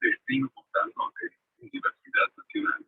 Destino Postal Norte, Universidad Nacional.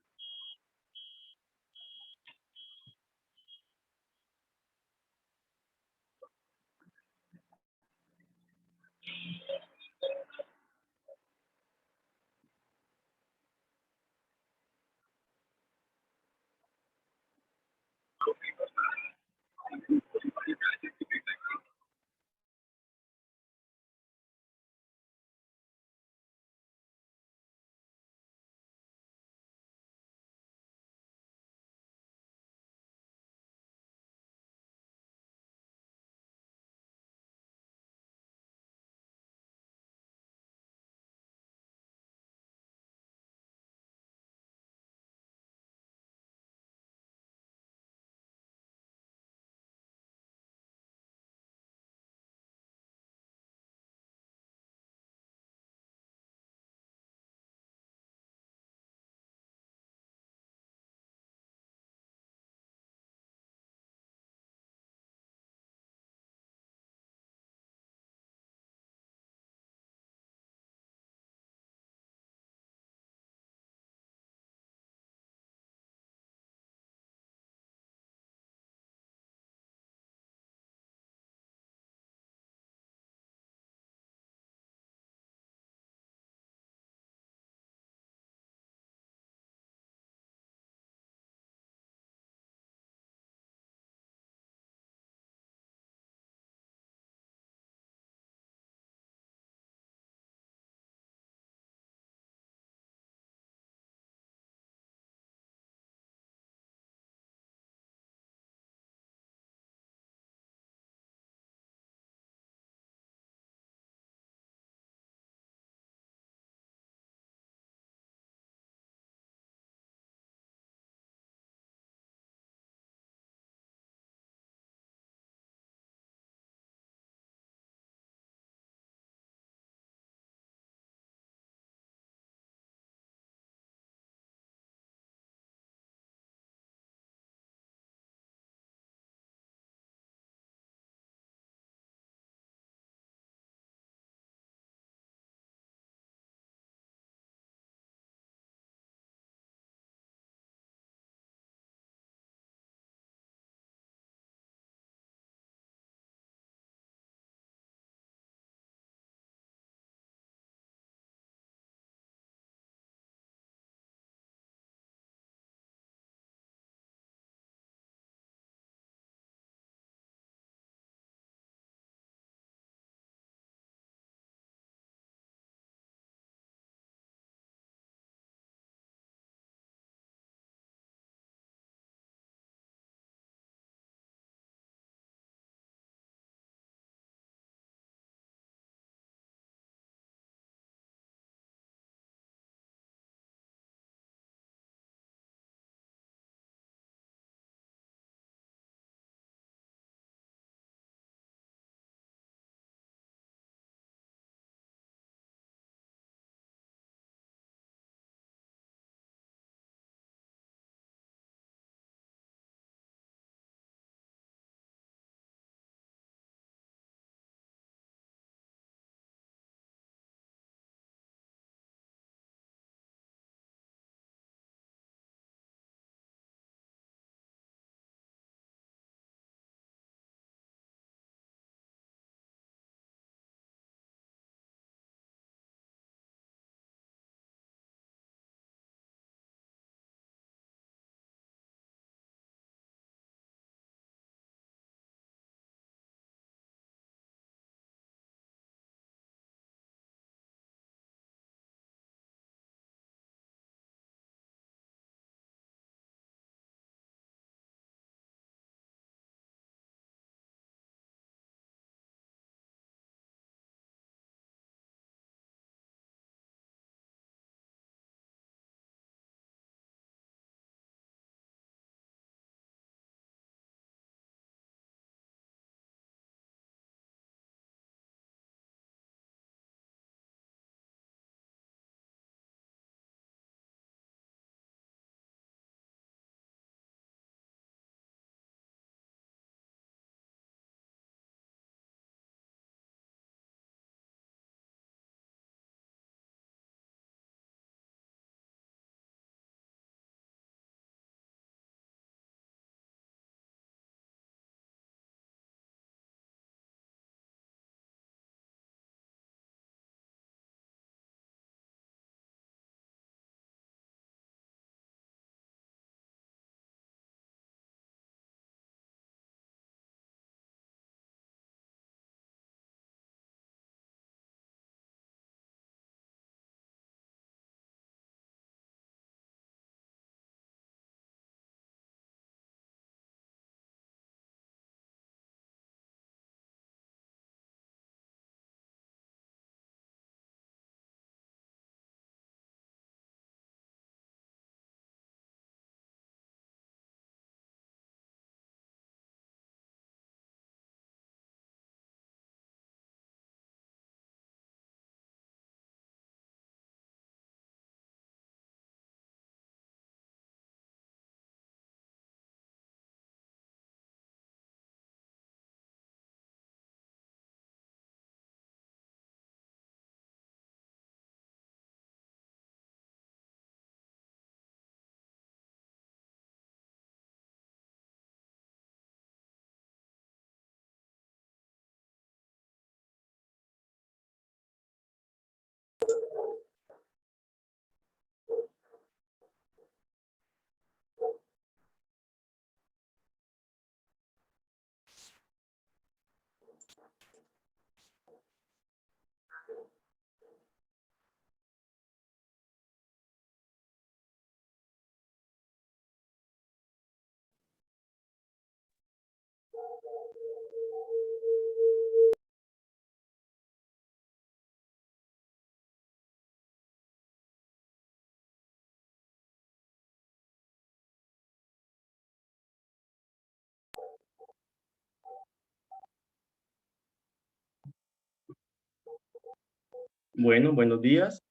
Bueno, buenos días.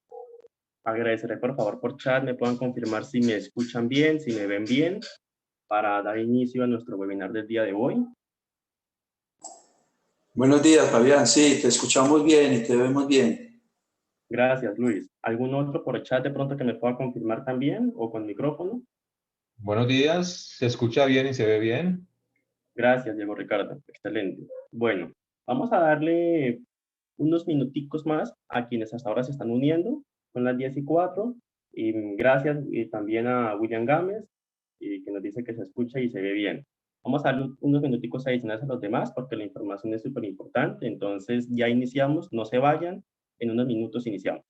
Agradeceré por favor por chat, me puedan confirmar si me escuchan bien, si me ven bien, para dar inicio a nuestro webinar del día de hoy. Buenos días, Fabián. Sí, te escuchamos bien y te vemos bien. Gracias, Luis. ¿Algún otro por el chat de pronto que me pueda confirmar también o con micrófono? Buenos días, ¿se escucha bien y se ve bien? Gracias, Diego Ricardo. Excelente. Bueno, vamos a darle unos minuticos más a quienes hasta ahora se están uniendo. Son las 10:04. Y gracias también a William Gámez, que nos dice que se escucha y se ve bien. Vamos a darle unos minuticos adicionales a los demás porque la información es súper importante. Entonces ya iniciamos, no se vayan. En unos minutos iniciamos.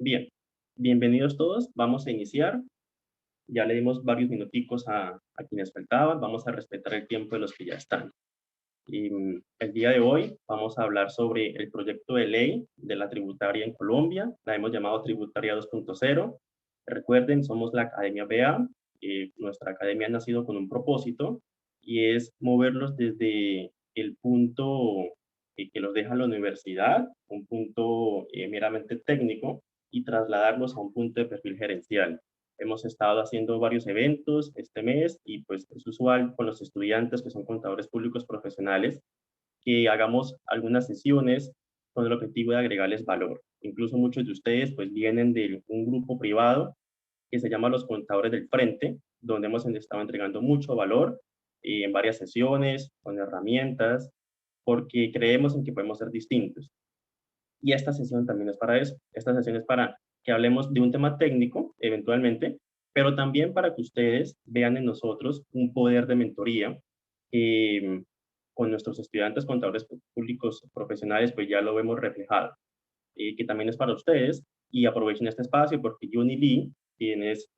Bien, bienvenidos todos. Vamos a iniciar. Ya le dimos varios minuticos a quienes faltaban. Vamos a respetar el tiempo de los que ya están. Y el día de hoy vamos a hablar sobre el proyecto de ley de la tributaria en Colombia. La hemos llamado Tributaria 2.0. Recuerden, somos la Academia BEA. Nuestra academia ha nacido con un propósito y es moverlos desde el punto que los deja la universidad, un punto meramente técnico, y trasladarlos a un punto de perfil gerencial. Hemos estado haciendo varios eventos este mes y pues es usual con los estudiantes que son contadores públicos profesionales que hagamos algunas sesiones con el objetivo de agregarles valor. Incluso muchos de ustedes pues vienen de un grupo privado que se llama Los Contadores del Frente, donde hemos estado entregando mucho valor en varias sesiones, con herramientas, porque creemos en que podemos ser distintos. Y esta sesión también es para eso. Esta sesión es para que hablemos de un tema técnico, eventualmente, pero también para que ustedes vean en nosotros un poder de mentoría con nuestros estudiantes contadores públicos profesionales, pues ya lo vemos reflejado, que también es para ustedes, y aprovechen este espacio porque Johnny Lee, quien es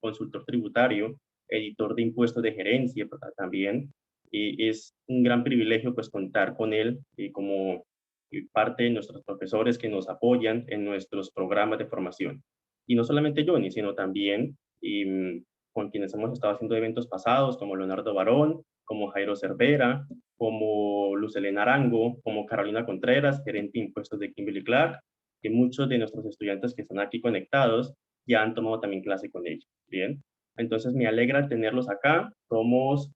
consultor tributario, editor de impuestos de gerencia también, es un gran privilegio pues contar con él como parte de nuestros profesores que nos apoyan en nuestros programas de formación. Y no solamente Johnny, sino también con quienes hemos estado haciendo eventos pasados, como Leonardo Barón, como Jairo Cervera, como Luz Elena Arango, como Carolina Contreras, gerente de impuestos de Kimberly Clark, que muchos de nuestros estudiantes que están aquí conectados ya han tomado también clase con ellos. Bien, entonces me alegra tenerlos acá. Somos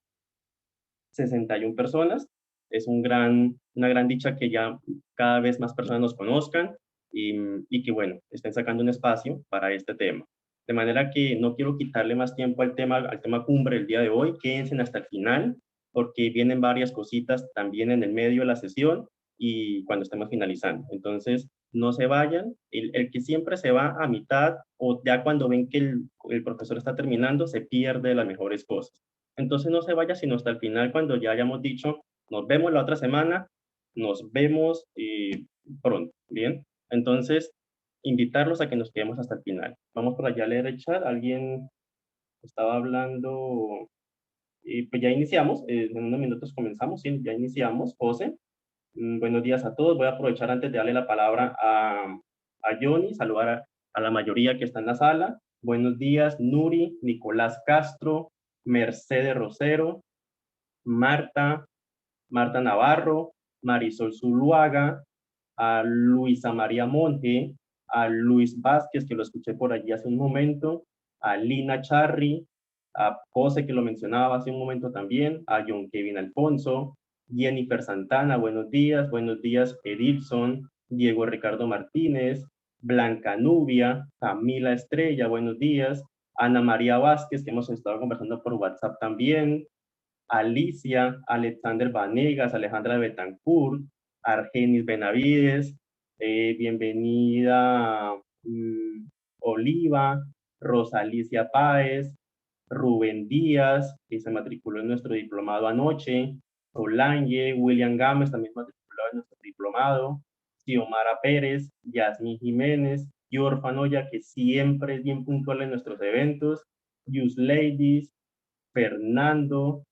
61 personas. Es una gran dicha que ya cada vez más personas nos conozcan y que, bueno, estén sacando un espacio para este tema. De manera que no quiero quitarle más tiempo al tema cumbre el día de hoy. Quédense hasta el final, porque vienen varias cositas también en el medio de la sesión y cuando estemos finalizando. Entonces, no se vayan. El que siempre se va a mitad o ya cuando ven que el profesor está terminando, se pierde las mejores cosas. Entonces no se vaya sino hasta el final cuando ya hayamos dicho, nos vemos la otra semana, nos vemos pronto, ¿bien? Entonces, invitarlos a que nos quedemos hasta el final. Vamos por allá a leer el chat. Alguien estaba hablando, pues ya iniciamos, en unos minutos comenzamos, sí, ya iniciamos. José, buenos días a todos. Voy a aprovechar antes de darle la palabra a Johnny, saludar a la mayoría que está en la sala. Buenos días, Nuri, Nicolás Castro, Mercedes Rosero, Marta Navarro, Marisol Zuluaga, a Luisa María Monge, a Luis Vázquez, que lo escuché por allí hace un momento, a Lina Charri, a José, que lo mencionaba hace un momento también, a John Kevin Alfonso, Jennifer Santana, buenos días, Edilson, Diego Ricardo Martínez, Blanca Nubia, Camila Estrella, buenos días, Ana María Vázquez, que hemos estado conversando por WhatsApp también, Alicia, Alexander Vanegas, Alejandra Betancourt, Argenis Benavides, bienvenida Oliva, Rosalicia Páez, Rubén Díaz, que se matriculó en nuestro diplomado anoche, Solange, William Gámez, también matriculado en nuestro diplomado, Xiomara Pérez, Yasmín Jiménez, Yor Fanoya, que siempre es bien puntual en nuestros eventos, Yus Ladies, Fernando,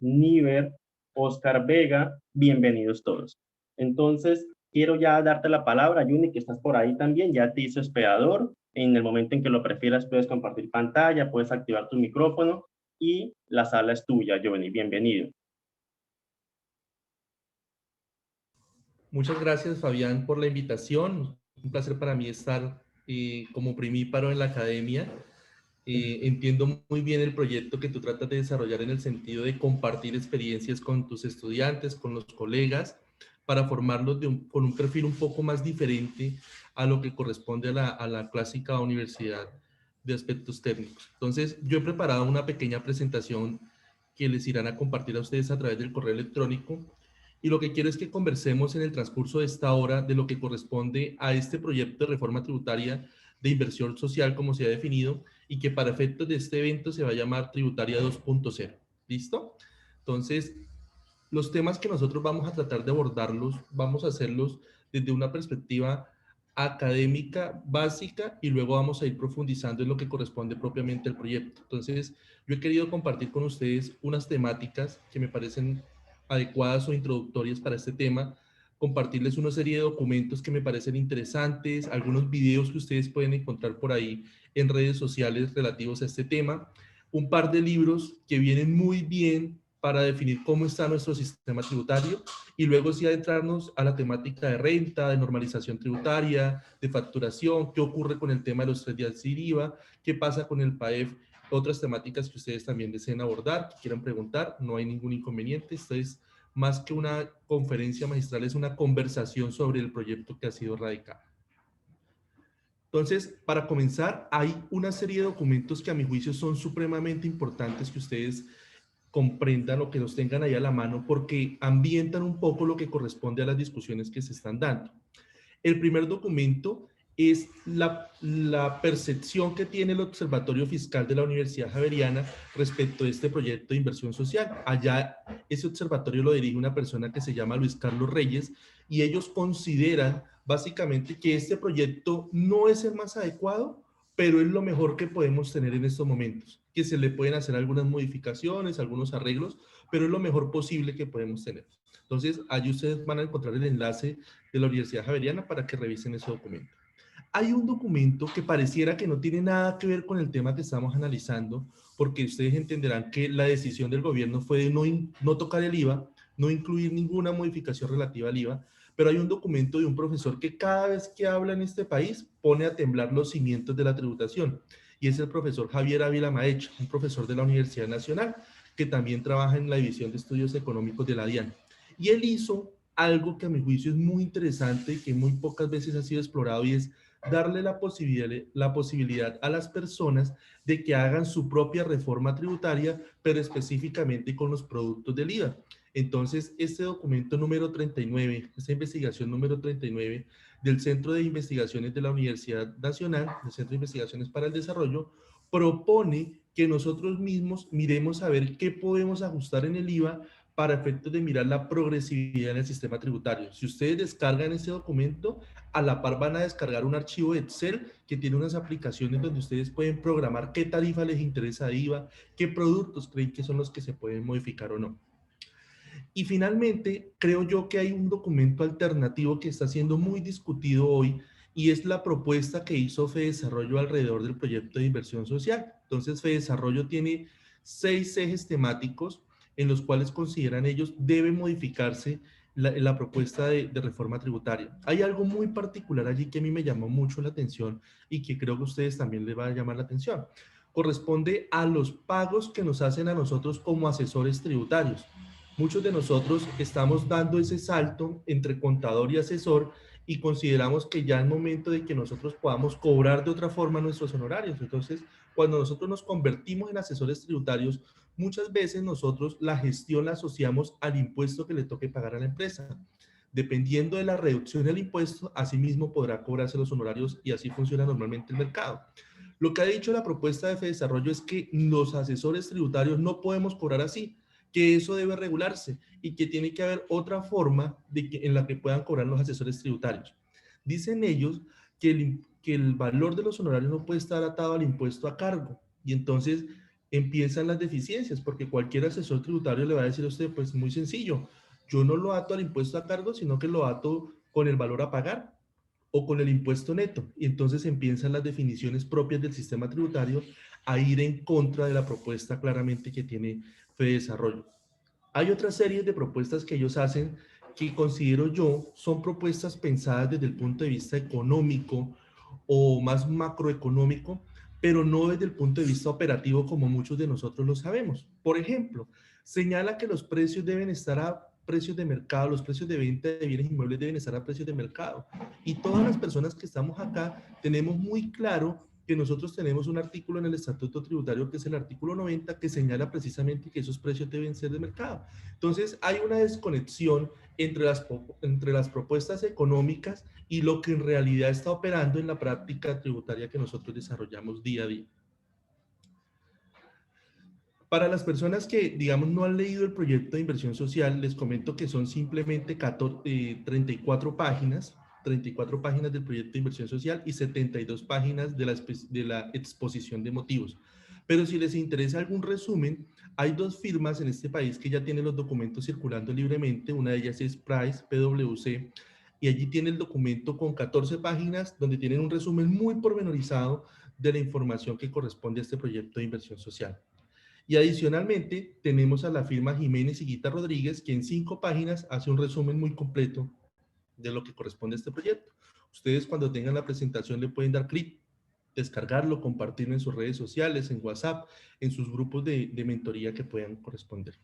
Niver, Oscar Vega, bienvenidos todos. Entonces, quiero ya darte la palabra, Juni, que estás por ahí también, ya te hice hospedador. En el momento en que lo prefieras, puedes compartir pantalla, puedes activar tu micrófono y la sala es tuya, Juni, bienvenido. Muchas gracias, Fabián, por la invitación. Un placer para mí estar como primíparo en la academia. Entiendo muy bien el proyecto que tú tratas de desarrollar en el sentido de compartir experiencias con tus estudiantes, con los colegas, para formarlos con un perfil un poco más diferente a lo que corresponde a la clásica universidad de aspectos técnicos. Entonces, yo he preparado una pequeña presentación que les irán a compartir a ustedes a través del correo electrónico. Y lo que quiero es que conversemos en el transcurso de esta hora de lo que corresponde a este proyecto de reforma tributaria de inversión social, como se ha definido, y que para efectos de este evento se va a llamar Tributaria 2.0. ¿Listo? Entonces, los temas que nosotros vamos a tratar de abordarlos, vamos a hacerlos desde una perspectiva académica básica y luego vamos a ir profundizando en lo que corresponde propiamente al proyecto. Entonces, yo he querido compartir con ustedes unas temáticas que me parecen adecuadas o introductorias para este tema, compartirles una serie de documentos que me parecen interesantes, algunos videos que ustedes pueden encontrar por ahí en redes sociales relativos a este tema, un par de libros que vienen muy bien para definir cómo está nuestro sistema tributario y luego sí adentrarnos a la temática de renta, de normalización tributaria, de facturación, qué ocurre con el tema de los 3 días sin IVA, qué pasa con el PAEF, otras temáticas que ustedes también deseen abordar, que quieran preguntar, no hay ningún inconveniente, esto es más que una conferencia magistral, es una conversación sobre el proyecto que ha sido radicado. Entonces, para comenzar, hay una serie de documentos que a mi juicio son supremamente importantes que ustedes comprendan o que los tengan ahí a la mano porque ambientan un poco lo que corresponde a las discusiones que se están dando. El primer documento es la percepción que tiene el Observatorio Fiscal de la Universidad Javeriana respecto a este proyecto de inversión social. Allá ese observatorio lo dirige una persona que se llama Luis Carlos Reyes y ellos consideran básicamente que este proyecto no es el más adecuado, pero es lo mejor que podemos tener en estos momentos, que se le pueden hacer algunas modificaciones, algunos arreglos, pero es lo mejor posible que podemos tener. Entonces, allí ustedes van a encontrar el enlace de la Universidad Javeriana para que revisen ese documento. Hay un documento que pareciera que no tiene nada que ver con el tema que estamos analizando, porque ustedes entenderán que la decisión del gobierno fue de no tocar el IVA, no incluir ninguna modificación relativa al IVA, pero hay un documento de un profesor que cada vez que habla en este país pone a temblar los cimientos de la tributación, y es el profesor Javier Ávila Maecha, un profesor de la Universidad Nacional, que también trabaja en la División de Estudios Económicos de la DIAN. Y él hizo algo que a mi juicio es muy interesante y que muy pocas veces ha sido explorado, y es darle la posibilidad a las personas de que hagan su propia reforma tributaria, pero específicamente con los productos del IVA. Entonces, este documento número 39, esta investigación número 39 del Centro de Investigaciones de la Universidad Nacional, del Centro de Investigaciones para el Desarrollo, propone que nosotros mismos miremos a ver qué podemos ajustar en el IVA para efectos de mirar la progresividad en el sistema tributario. Si ustedes descargan ese documento, a la par van a descargar un archivo de Excel que tiene unas aplicaciones donde ustedes pueden programar qué tarifa les interesa de IVA, qué productos creen que son los que se pueden modificar o no. Y finalmente, creo yo que hay un documento alternativo que está siendo muy discutido hoy, y es la propuesta que hizo FEDesarrollo alrededor del proyecto de inversión social. Entonces, FEDesarrollo tiene 6 ejes temáticos en los cuales consideran ellos debe modificarse la propuesta de reforma tributaria. Hay algo muy particular allí que a mí me llamó mucho la atención y que creo que a ustedes también les va a llamar la atención. Corresponde a los pagos que nos hacen a nosotros como asesores tributarios. Muchos de nosotros estamos dando ese salto entre contador y asesor y consideramos que ya es momento de que nosotros podamos cobrar de otra forma nuestros honorarios. Entonces, cuando nosotros nos convertimos en asesores tributarios, muchas veces nosotros la gestión la asociamos al impuesto que le toque pagar a la empresa. Dependiendo de la reducción del impuesto, asimismo podrá cobrarse los honorarios, y así funciona normalmente el mercado. Lo que ha dicho la propuesta de FEDesarrollo es que los asesores tributarios no podemos cobrar así, que eso debe regularse y que tiene que haber otra forma en la que puedan cobrar los asesores tributarios. Dicen ellos que el valor de los honorarios no puede estar atado al impuesto a cargo, y entonces empiezan las deficiencias, porque cualquier asesor tributario le va a decir a usted, pues muy sencillo, yo no lo ato al impuesto a cargo, sino que lo ato con el valor a pagar o con el impuesto neto, y entonces empiezan las definiciones propias del sistema tributario a ir en contra de la propuesta claramente que tiene FEDesarrollo. Hay otra serie de propuestas que ellos hacen que considero yo son propuestas pensadas desde el punto de vista económico o más macroeconómico, pero no desde el punto de vista operativo como muchos de nosotros lo sabemos. Por ejemplo, señala que los precios deben estar a precios de mercado, los precios de venta de bienes inmuebles deben estar a precios de mercado. Y todas las personas que estamos acá tenemos muy claro que nosotros tenemos un artículo en el Estatuto Tributario, que es el artículo 90, que señala precisamente que esos precios deben ser de mercado. Entonces, hay una desconexión entre las propuestas económicas y lo que en realidad está operando en la práctica tributaria que nosotros desarrollamos día a día. Para las personas que, digamos, no han leído el proyecto de inversión social, les comento que son simplemente 34 páginas, 34 páginas del proyecto de inversión social y 72 páginas de la exposición de motivos. Pero si les interesa algún resumen, hay 2 firmas en este país que ya tienen los documentos circulando libremente. Una de ellas es Price, PwC, y allí tiene el documento con 14 páginas donde tienen un resumen muy pormenorizado de la información que corresponde a este proyecto de inversión social. Y adicionalmente tenemos a la firma Jiménez y Guita Rodríguez, que en 5 páginas hace un resumen muy completo de lo que corresponde a este proyecto. Ustedes, cuando tengan la presentación, le pueden dar clic, descargarlo, compartirlo en sus redes sociales, en WhatsApp, en sus grupos de mentoría que puedan corresponder.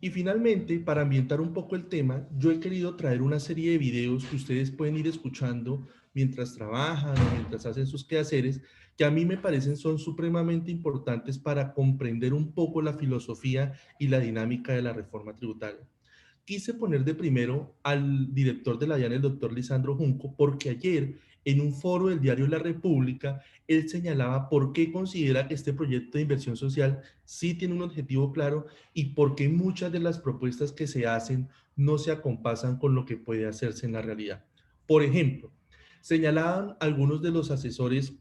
Y finalmente, para ambientar un poco el tema, yo he querido traer una serie de videos que ustedes pueden ir escuchando mientras trabajan o mientras hacen sus quehaceres, que a mí me parecen son supremamente importantes para comprender un poco la filosofía y la dinámica de la reforma tributaria. Quise poner de primero al director de la DIAN, el doctor Lisandro Junco, porque ayer en un foro del diario La República, él señalaba por qué considera que este proyecto de inversión social sí tiene un objetivo claro y por qué muchas de las propuestas que se hacen no se acompasan con lo que puede hacerse en la realidad. Por ejemplo, señalaban algunos de los asesores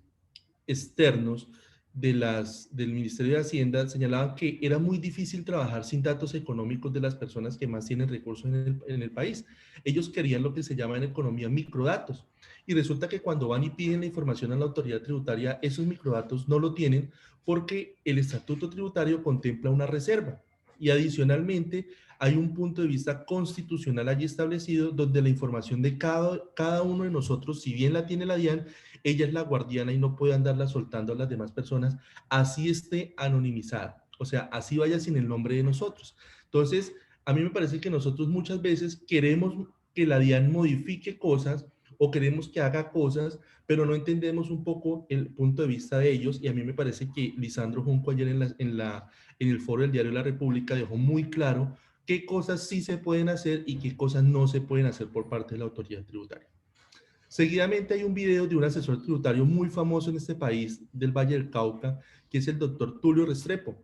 externos del Ministerio de Hacienda, señalaban que era muy difícil trabajar sin datos económicos de las personas que más tienen recursos en el país. Ellos querían lo que se llama en economía microdatos. Y resulta que cuando van y piden la información a la autoridad tributaria, esos microdatos no lo tienen porque el estatuto tributario contempla una reserva. Y adicionalmente, hay un punto de vista constitucional allí establecido donde la información de cada uno de nosotros, si bien la tiene la DIAN, ella es la guardiana y no puede andarla soltando a las demás personas, así esté anonimizada, o sea, así vaya sin el nombre de nosotros. Entonces, a mí me parece que nosotros muchas veces queremos que la DIAN modifique cosas o queremos que haga cosas, pero no entendemos un poco el punto de vista de ellos, y a mí me parece que Lisandro Junco ayer en el foro del diario La República dejó muy claro qué cosas sí se pueden hacer y qué cosas no se pueden hacer por parte de la autoridad tributaria. Seguidamente hay un video de un asesor tributario muy famoso en este país, del Valle del Cauca, que es el doctor Tulio Restrepo.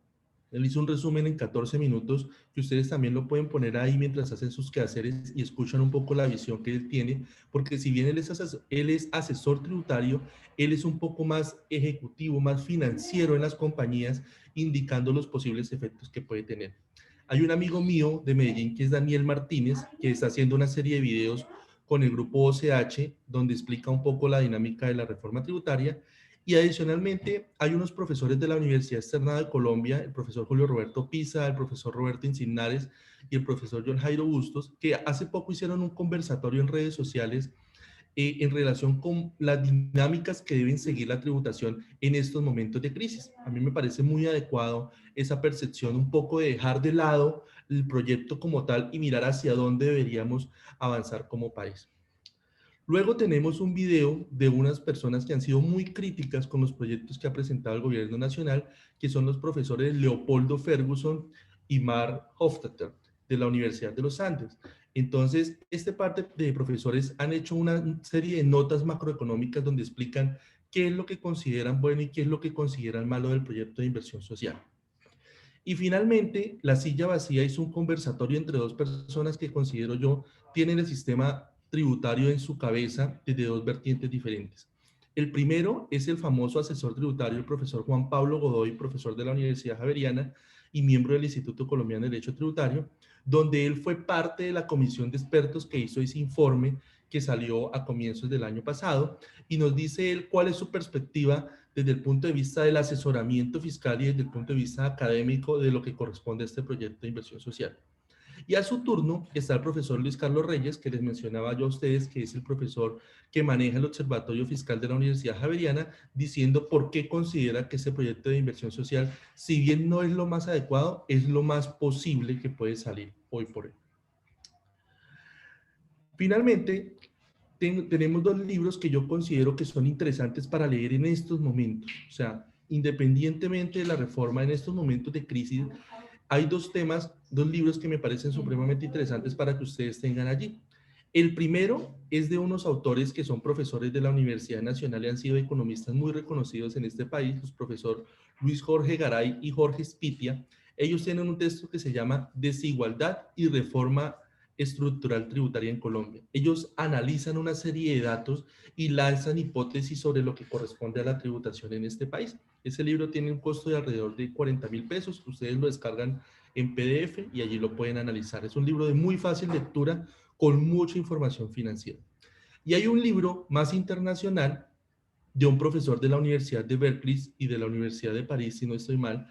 Él hizo un resumen en 14 minutos, que ustedes también lo pueden poner ahí mientras hacen sus quehaceres y escuchan un poco la visión que él tiene, porque si bien él es asesor tributario, él es un poco más ejecutivo, más financiero en las compañías, indicando los posibles efectos que puede tener. Hay un amigo mío de Medellín, que es Daniel Martínez, que está haciendo una serie de videos con el grupo OCH, donde explica un poco la dinámica de la reforma tributaria. Y adicionalmente hay unos profesores de la Universidad Externada de Colombia, el profesor Julio Roberto Pisa, el profesor Roberto Insignares y el profesor John Jairo Bustos, que hace poco hicieron un conversatorio en redes sociales en relación con las dinámicas que deben seguir la tributación en estos momentos de crisis. A mí me parece muy adecuado esa percepción un poco de dejar de lado el proyecto como tal y mirar hacia dónde deberíamos avanzar como país. Luego tenemos un video de unas personas que han sido muy críticas con los proyectos que ha presentado el gobierno nacional, que son los profesores Leopoldo Ferguson y Mark Hofstadter de la Universidad de los Andes. Entonces, este parte de profesores han hecho una serie de notas macroeconómicas donde explican qué es lo que consideran bueno y qué es lo que consideran malo del proyecto de inversión social. Y finalmente, La Silla Vacía hizo un conversatorio entre dos personas que considero yo tienen el sistema tributario en su cabeza desde dos vertientes diferentes. El primero es el famoso asesor tributario, el profesor Juan Pablo Godoy, profesor de la Universidad Javeriana y miembro del Instituto Colombiano de Derecho Tributario, donde él fue parte de la comisión de expertos que hizo ese informe que salió a comienzos del año pasado, y nos dice él cuál es su perspectiva desde el punto de vista del asesoramiento fiscal y desde el punto de vista académico de lo que corresponde a este proyecto de inversión social. Y a su turno está el profesor Luis Carlos Reyes, que les mencionaba yo a ustedes, que es el profesor que maneja el Observatorio Fiscal de la Universidad Javeriana, diciendo por qué considera que este proyecto de inversión social, si bien no es lo más adecuado, es lo más posible que puede salir hoy por hoy. Finalmente, tenemos dos libros que yo considero que son interesantes para leer en estos momentos. O sea, independientemente de la reforma, en estos momentos de crisis, hay dos temas, dos libros que me parecen supremamente interesantes para que ustedes tengan allí. El primero es de unos autores que son profesores de la Universidad Nacional y han sido economistas muy reconocidos en este país, los profesor Luis Jorge Garay y Jorge Spitia. Ellos tienen un texto que se llama Desigualdad y Reforma Estructural Tributaria en Colombia. Ellos analizan una serie de datos y lanzan hipótesis sobre lo que corresponde a la tributación en este país. Ese libro tiene un costo de alrededor de 40.000 pesos. Ustedes lo descargan en PDF y allí lo pueden analizar. Es un libro de muy fácil lectura con mucha información financiera. Y hay un libro más internacional de un profesor de la Universidad de Berkeley y de la Universidad de París, si no estoy mal,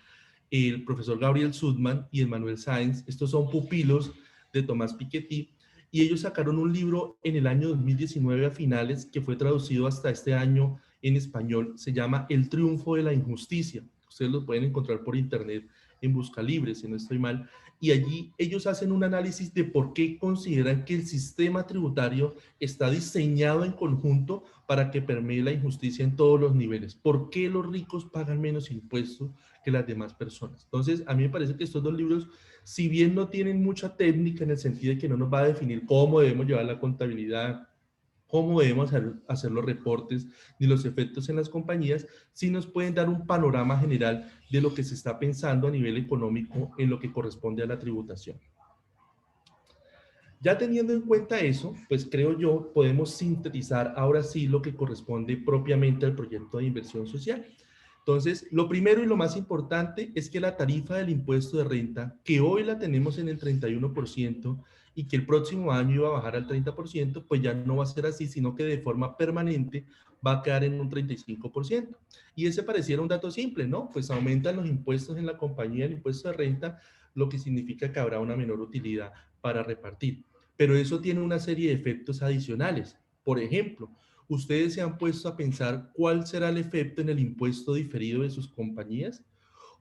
el profesor Gabriel Sudman y Emmanuel Sáenz. Estos son pupilos de Tomás Piketty, y ellos sacaron un libro en el año 2019 a finales, que fue traducido hasta este año en español. Se llama El triunfo de la injusticia. Ustedes lo pueden encontrar por internet en Busca Libre, si no estoy mal. y allí ellos hacen un análisis de por qué consideran que el sistema tributario está diseñado en conjunto para que permee la injusticia en todos los niveles. ¿Por qué los ricos pagan menos impuestos que las demás personas? Entonces, a mí me parece que estos dos libros, si bien no tienen mucha técnica en el sentido de que no nos va a definir cómo debemos llevar la contabilidad, cómo debemos hacer los reportes ni los efectos en las compañías, sí nos pueden dar un panorama general de lo que se está pensando a nivel económico en lo que corresponde a la tributación. Ya teniendo en cuenta eso, pues creo yo, podemos sintetizar ahora sí lo que corresponde propiamente al proyecto de inversión social. Entonces, lo primero y lo más importante es que la tarifa del impuesto de renta, que hoy la tenemos en el 31% y que el próximo año iba a bajar al 30%, pues ya no va a ser así, sino que de forma permanente va a quedar en un 35%. Y ese pareciera un dato simple, ¿no? Pues aumentan los impuestos en la compañía, el impuesto de renta, lo que significa que habrá una menor utilidad para repartir. Pero eso tiene una serie de efectos adicionales. Por ejemplo, ¿ustedes se han puesto a pensar cuál será el efecto en el impuesto diferido de sus compañías?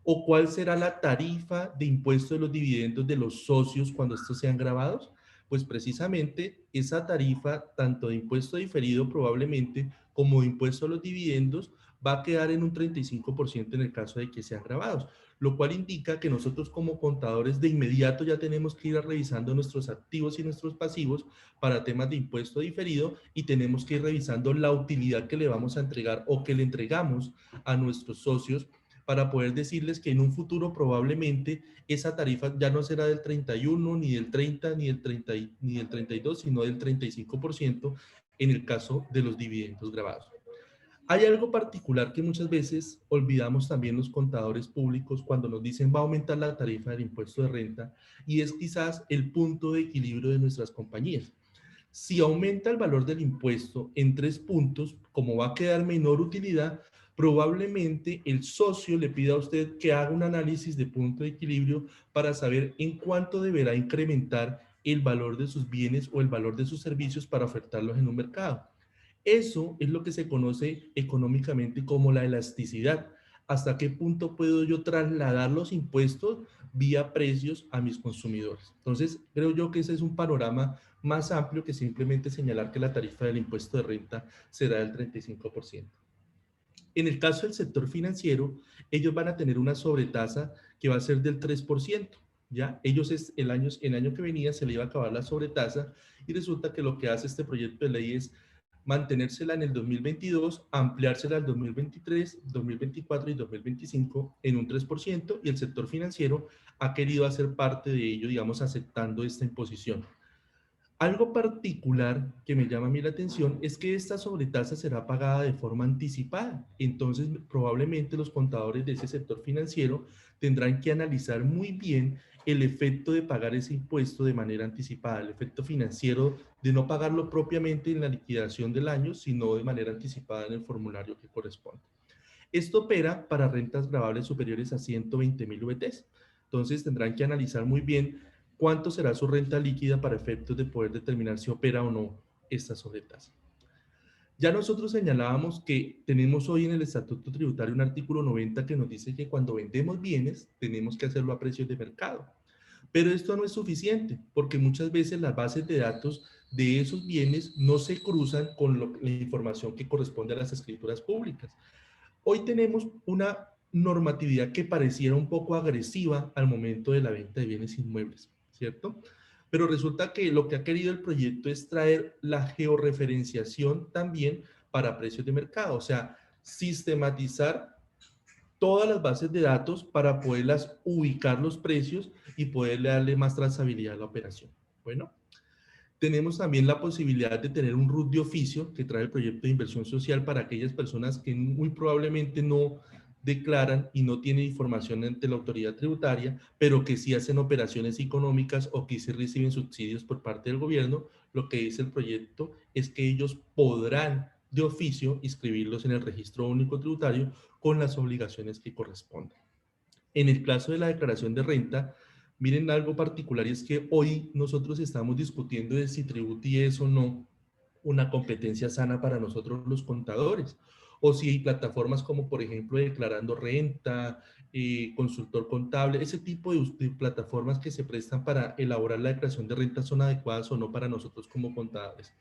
¿O cuál será la tarifa de impuesto de los dividendos de los socios cuando estos sean grabados? Pues precisamente esa tarifa, tanto de impuesto diferido probablemente como de impuesto a los dividendos, va a quedar en un 35% en el caso de que sean grabados, lo cual indica que nosotros como contadores de inmediato ya tenemos que ir revisando nuestros activos y nuestros pasivos para temas de impuesto diferido y tenemos que ir revisando la utilidad que le vamos a entregar o que le entregamos a nuestros socios para poder decirles que en un futuro probablemente esa tarifa ya no será del 31, ni del 30, ni del 30, ni del 32, sino del 35% en el caso de los dividendos grabados. Hay algo particular que muchas veces olvidamos también los contadores públicos cuando nos dicen va a aumentar la tarifa del impuesto de renta, y es quizás el punto de equilibrio de nuestras compañías. Si aumenta el valor del impuesto en 3 puntos, como va a quedar menor utilidad, probablemente el socio le pida a usted que haga un análisis de punto de equilibrio para saber en cuánto deberá incrementar el valor de sus bienes o el valor de sus servicios para ofertarlos en un mercado. Eso es lo que se conoce económicamente como la elasticidad. ¿Hasta qué punto puedo yo trasladar los impuestos vía precios a mis consumidores? Entonces, creo yo que ese es un panorama más amplio que simplemente señalar que la tarifa del impuesto de renta será del 35%. En el caso del sector financiero, ellos van a tener una sobretasa que va a ser del 3%. ¿Ya? Ellos el año que venía se le iba a acabar la sobretasa y resulta que lo que hace este proyecto de ley es mantenérsela en el 2022, ampliársela al 2023, 2024 y 2025 en un 3%, y el sector financiero ha querido hacer parte de ello, digamos, aceptando esta imposición. Algo particular que me llama a mí la atención es que esta sobretasa será pagada de forma anticipada. Entonces, probablemente los contadores de ese sector financiero tendrán que analizar muy bien el efecto de pagar ese impuesto de manera anticipada, el efecto financiero de no pagarlo propiamente en la liquidación del año, sino de manera anticipada en el formulario que corresponde. Esto opera para rentas gravables superiores a 120.000 VTs. Entonces, tendrán que analizar muy bien cuánto será su renta líquida para efectos de poder determinar si opera o no esta sobretasa. Ya nosotros señalábamos que tenemos hoy en el Estatuto Tributario un artículo 90 que nos dice que cuando vendemos bienes tenemos que hacerlo a precios de mercado. Pero esto no es suficiente porque muchas veces las bases de datos de esos bienes no se cruzan con la información que corresponde a las escrituras públicas. Hoy tenemos una normatividad que pareciera un poco agresiva al momento de la venta de bienes inmuebles, ¿cierto? Pero resulta que lo que ha querido el proyecto es traer la georreferenciación también para precios de mercado, o sea, sistematizar todas las bases de datos para poderlas ubicar los precios y poderle darle más trazabilidad a la operación. Bueno, tenemos también la posibilidad de tener un RUT de oficio que trae el proyecto de inversión social para aquellas personas que muy probablemente no declaran y no tienen información ante la autoridad tributaria, pero que sí hacen operaciones económicas o que sí reciben subsidios por parte del gobierno. Lo que dice el proyecto es que ellos podrán de oficio inscribirlos en el registro único tributario con las obligaciones que correspondan. En el caso de la declaración de renta, miren algo particular, y es que hoy nosotros estamos discutiendo de si Tributi es o no una competencia sana para nosotros los contadores, o si hay plataformas como por ejemplo Declarando Renta, consultor contable, ese tipo de plataformas que se prestan para elaborar la declaración de renta son adecuadas o no para nosotros como contadores.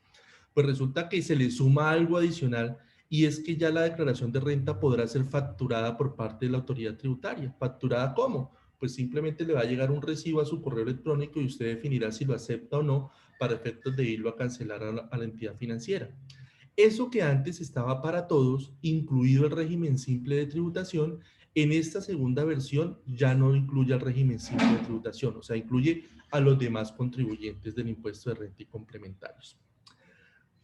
Pues resulta que se le suma algo adicional y es que ya la declaración de renta podrá ser facturada por parte de la autoridad tributaria. ¿Facturada cómo? Pues simplemente le va a llegar un recibo a su correo electrónico y usted definirá si lo acepta o no para efectos de irlo a cancelar a la entidad financiera. Eso que antes estaba para todos, incluido el régimen simple de tributación, en esta segunda versión ya no incluye el régimen simple de tributación, o sea, incluye a los demás contribuyentes del impuesto de renta y complementarios.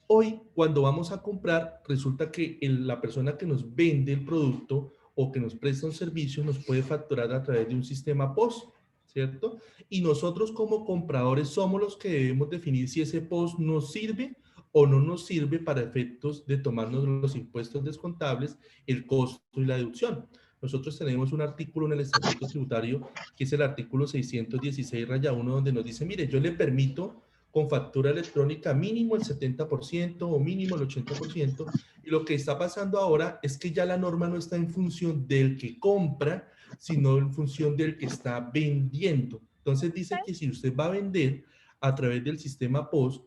Hoy, cuando vamos a comprar, resulta que la persona que nos vende el producto o que nos presta un servicio nos puede facturar a través de un sistema POS, ¿cierto? Y nosotros como compradores somos los que debemos definir si ese POS nos sirve o no nos sirve para efectos de tomarnos los impuestos descontables, el costo y la deducción. Nosotros tenemos un artículo en el Estatuto Tributario, que es el artículo 616-1, donde nos dice, mire, yo le permito con factura electrónica mínimo el 70% o mínimo el 80%, y lo que está pasando ahora es que ya la norma no está en función del que compra, sino en función del que está vendiendo. Entonces dice que si usted va a vender a través del sistema POS,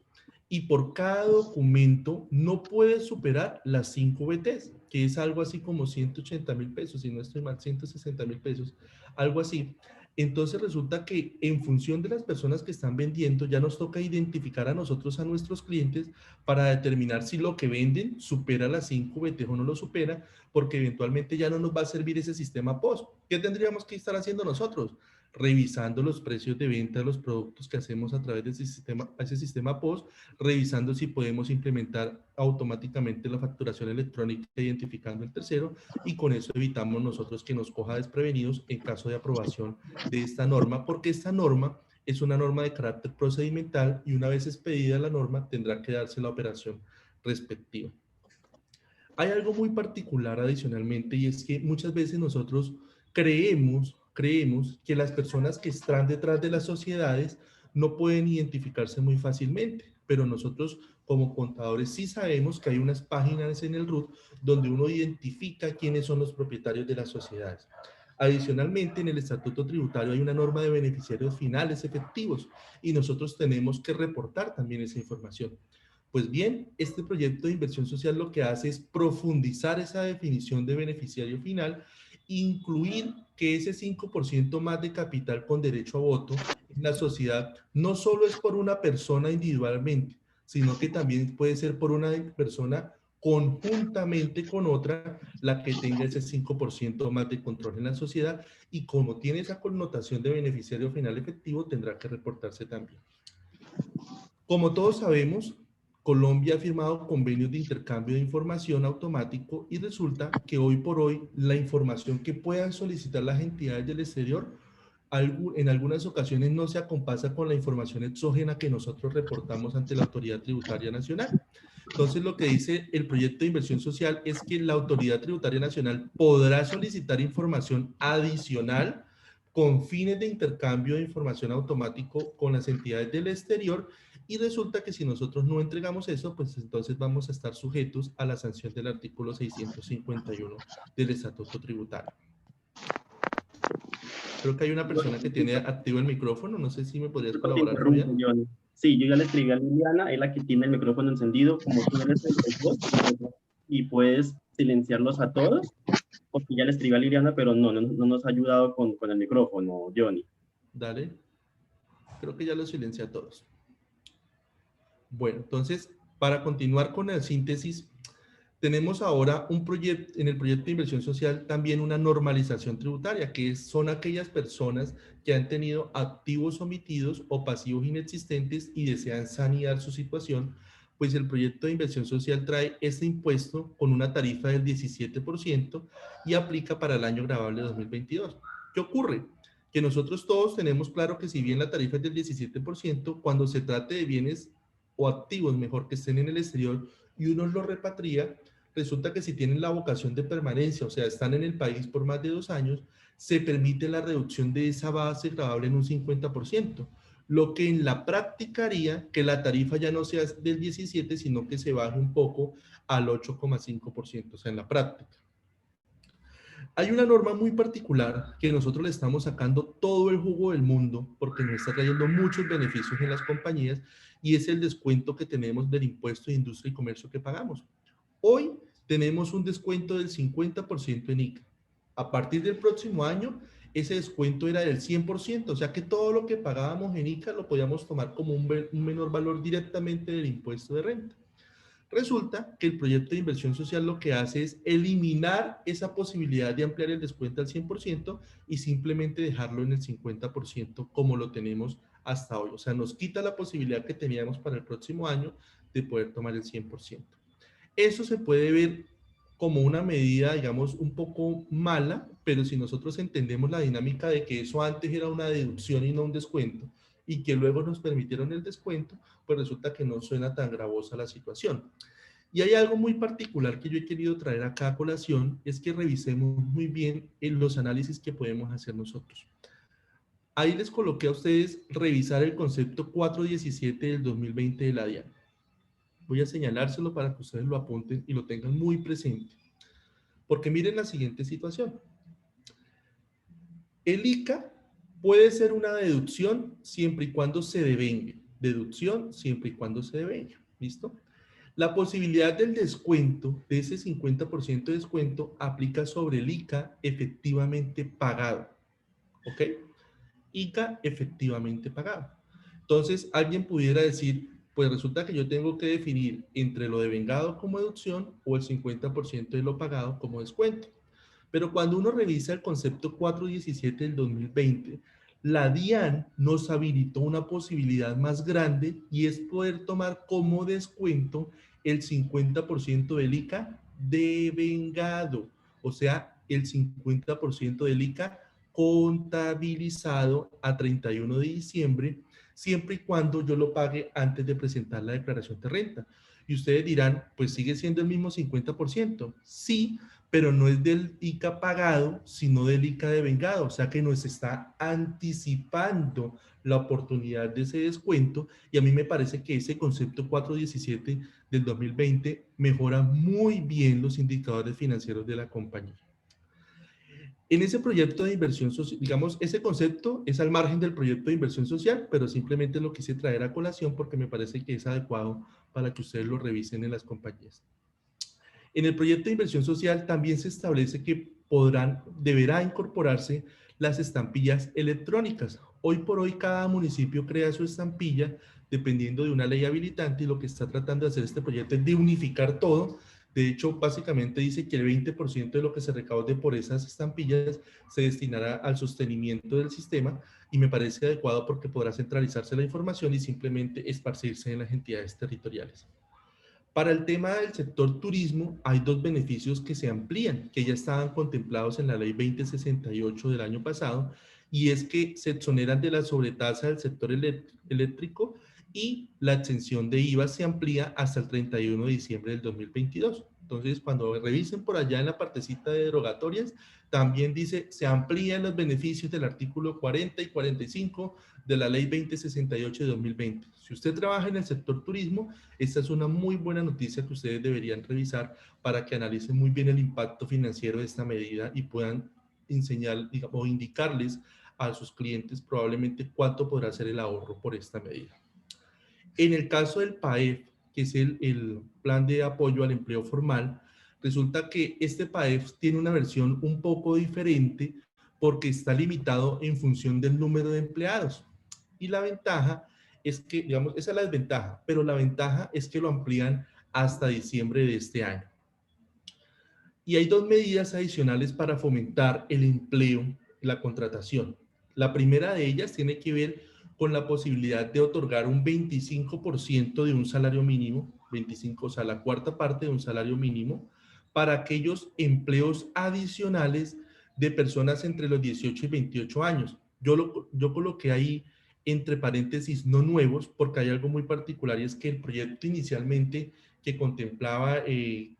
y por cada documento no puede superar las 5 BTs, que es algo así como 180.000 pesos, si no estoy mal, 160.000 pesos, algo así. Entonces resulta que en función de las personas que están vendiendo, ya nos toca identificar a nosotros, a nuestros clientes, para determinar si lo que venden supera las 5 BTs o no lo supera, porque eventualmente ya no nos va a servir ese sistema POS. ¿Qué tendríamos que estar haciendo nosotros? Revisando los precios de venta de los productos que hacemos a través de ese sistema POS, revisando si podemos implementar automáticamente la facturación electrónica identificando el tercero, y con eso evitamos nosotros que nos coja desprevenidos en caso de aprobación de esta norma, porque esta norma es una norma de carácter procedimental y una vez expedida la norma tendrá que darse la operación respectiva. Hay algo muy particular adicionalmente, y es que muchas veces nosotros creemos que las personas que están detrás de las sociedades no pueden identificarse muy fácilmente, pero nosotros como contadores sí sabemos que hay unas páginas en el RUT donde uno identifica quiénes son los propietarios de las sociedades. Adicionalmente, en el Estatuto Tributario hay una norma de beneficiarios finales efectivos y nosotros tenemos que reportar también esa información. Pues bien, este proyecto de inversión social lo que hace es profundizar esa definición de beneficiario final, incluir que ese 5% más de capital con derecho a voto en la sociedad no solo es por una persona individualmente, sino que también puede ser por una persona conjuntamente con otra la que tenga ese 5% más de control en la sociedad, y como tiene esa connotación de beneficiario final efectivo, tendrá que reportarse también. Como todos sabemos, Colombia ha firmado convenios de intercambio de información automático y resulta que hoy por hoy la información que puedan solicitar las entidades del exterior en algunas ocasiones no se acompasa con la información exógena que nosotros reportamos ante la Autoridad Tributaria Nacional. Entonces, lo que dice el proyecto de inversión social es que la Autoridad Tributaria Nacional podrá solicitar información adicional con fines de intercambio de información automático con las entidades del exterior, y resulta que si nosotros no entregamos eso, pues entonces vamos a estar sujetos a la sanción del artículo 651 del Estatuto Tributario. Creo que hay una persona que tiene activo el micrófono, no sé si me podrías colaborar, Fabián. Sí, yo ya le escribí a Liliana, es la que tiene el micrófono encendido, como tú eres el voz, y puedes silenciarlos a todos, porque ya le escribí a Liliana, pero no nos ha ayudado con el micrófono, Johnny. Dale. Creo que ya los silencié a todos. Bueno, entonces, para continuar con la síntesis, tenemos ahora un proyecto, en el proyecto de inversión social, también una normalización tributaria, que son aquellas personas que han tenido activos omitidos o pasivos inexistentes y desean sanear su situación. Pues el proyecto de inversión social trae este impuesto con una tarifa del 17% y aplica para el año gravable 2022. ¿Qué ocurre? Que nosotros todos tenemos claro que si bien la tarifa es del 17%, cuando se trate de bienes o activos, mejor, que estén en el exterior y uno los repatria, resulta que si tienen la vocación de permanencia, o sea, están en el país por más de 2 años, se permite la reducción de esa base gravable en un 50%, lo que en la práctica haría que la tarifa ya no sea del 17, sino que se baje un poco al 8,5%, o sea, en la práctica. Hay una norma muy particular que nosotros le estamos sacando todo el jugo del mundo porque nos está trayendo muchos beneficios en las compañías y es el descuento que tenemos del impuesto de industria y comercio que pagamos. Hoy tenemos un descuento del 50% en ICA. A partir del próximo año, ese descuento era del 100%, o sea que todo lo que pagábamos en ICA lo podíamos tomar como un menor valor directamente del impuesto de renta. Resulta que el proyecto de inversión social lo que hace es eliminar esa posibilidad de ampliar el descuento al 100% y simplemente dejarlo en el 50% como lo tenemos hasta hoy. O sea, nos quita la posibilidad que teníamos para el próximo año de poder tomar el 100%. Eso se puede ver como una medida, digamos, un poco mala, pero si nosotros entendemos la dinámica de que eso antes era una deducción y no un descuento, y que luego nos permitieron el descuento, pues resulta que no suena tan gravosa la situación. Y hay algo muy particular que yo he querido traer acá a colación, es que revisemos muy bien los análisis que podemos hacer nosotros. Ahí les coloqué a ustedes revisar el concepto 417 del 2020 de la DIAN. Voy a señalárselo para que ustedes lo apunten y lo tengan muy presente. Porque miren la siguiente situación. El ICA puede ser una deducción siempre y cuando se devengue. Deducción siempre y cuando se devengue. ¿Listo? La posibilidad del descuento, de ese 50% de descuento, aplica sobre el ICA efectivamente pagado. ¿Ok? ICA efectivamente pagado. Entonces, alguien pudiera decir, pues resulta que yo tengo que definir entre lo devengado como deducción o el 50% de lo pagado como descuento. Pero cuando uno revisa el concepto 417 del 2020, la DIAN nos habilitó una posibilidad más grande y es poder tomar como descuento el 50% del ICA devengado, o sea, el 50% del ICA contabilizado a 31 de diciembre, siempre y cuando yo lo pague antes de presentar la declaración de renta. Y ustedes dirán, pues sigue siendo el mismo 50%. Sí, pero no es del ICA pagado, sino del ICA devengado, o sea que nos está anticipando la oportunidad de ese descuento y a mí me parece que ese concepto 417 del 2020 mejora muy bien los indicadores financieros de la compañía. En ese proyecto de inversión social, digamos, ese concepto es al margen del proyecto de inversión social, pero simplemente lo quise traer a colación porque me parece que es adecuado para que ustedes lo revisen en las compañías. En el proyecto de inversión social también se establece que deberá incorporarse las estampillas electrónicas. Hoy por hoy cada municipio crea su estampilla dependiendo de una ley habilitante y lo que está tratando de hacer este proyecto es de unificar todo. De hecho, básicamente dice que el 20% de lo que se recaude por esas estampillas se destinará al sostenimiento del sistema y me parece adecuado porque podrá centralizarse la información y simplemente esparcirse en las entidades territoriales. Para el tema del sector turismo, hay dos beneficios que se amplían, que ya estaban contemplados en la ley 2068 del año pasado, y es que se exoneran de la sobretasa del sector eléctrico y la exención de IVA se amplía hasta el 31 de diciembre del 2022. Entonces, cuando revisen por allá en la partecita de derogatorias, también dice, se amplían los beneficios del artículo 40 y 45 de la ley 2068 de 2020. Si usted trabaja en el sector turismo, esta es una muy buena noticia que ustedes deberían revisar para que analicen muy bien el impacto financiero de esta medida y puedan enseñar, digamos, o indicarles a sus clientes probablemente cuánto podrá ser el ahorro por esta medida. En el caso del PAEF, que es el Plan de Apoyo al Empleo Formal, resulta que este PAEF tiene una versión un poco diferente porque está limitado en función del número de empleados. Y la ventaja es que, digamos, esa es la desventaja, pero la ventaja es que lo amplían hasta diciembre de este año. Y hay dos medidas adicionales para fomentar el empleo y la contratación. La primera de ellas tiene que ver con la posibilidad de otorgar un 25% de un salario mínimo, 25, o sea, la cuarta parte de un salario mínimo, para aquellos empleos adicionales de personas entre los 18 y 28 años. Yo coloqué ahí entre paréntesis no nuevos, porque hay algo muy particular y es que el proyecto inicialmente que contemplaba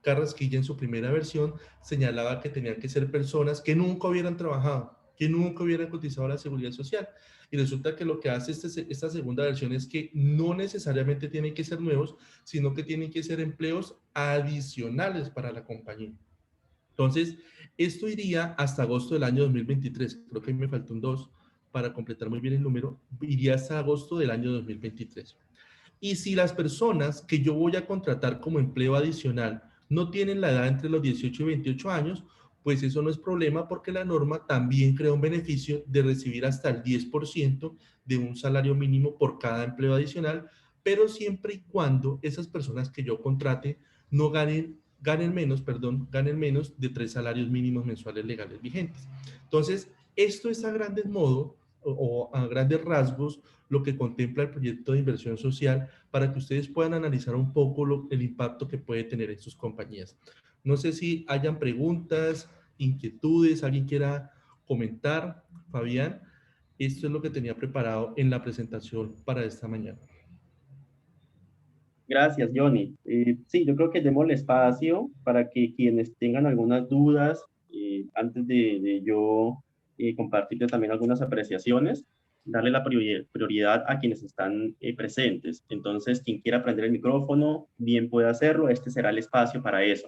Carrasquilla en su primera versión señalaba que tenían que ser personas que nunca hubieran trabajado, que nunca hubieran cotizado a la seguridad social. Y resulta que lo que hace esta segunda versión es que no necesariamente tienen que ser nuevos, sino que tienen que ser empleos adicionales para la compañía. Entonces, esto iría hasta agosto del año 2023. Creo que me faltó un 2 para completar muy bien el número. Iría hasta agosto del año 2023. Y si las personas que yo voy a contratar como empleo adicional no tienen la edad entre los 18 y 28 años, pues eso no es problema porque la norma también crea un beneficio de recibir hasta el 10% de un salario mínimo por cada empleo adicional, pero siempre y cuando esas personas que yo contrate no ganen menos de 3 salarios mínimos mensuales legales vigentes. Entonces, esto es a grandes modos o a grandes rasgos lo que contempla el proyecto de inversión social para que ustedes puedan analizar un poco el impacto que puede tener en sus compañías. No sé si hayan preguntas, inquietudes, alguien quiera comentar. Fabián, esto es lo que tenía preparado en la presentación para esta mañana. Gracias, Johnny. Sí, yo creo que demos el espacio para que quienes tengan algunas dudas, antes de yo compartirles también algunas apreciaciones, darle la prioridad a quienes están presentes. Entonces, quien quiera prender el micrófono, bien puede hacerlo. Este será el espacio para eso.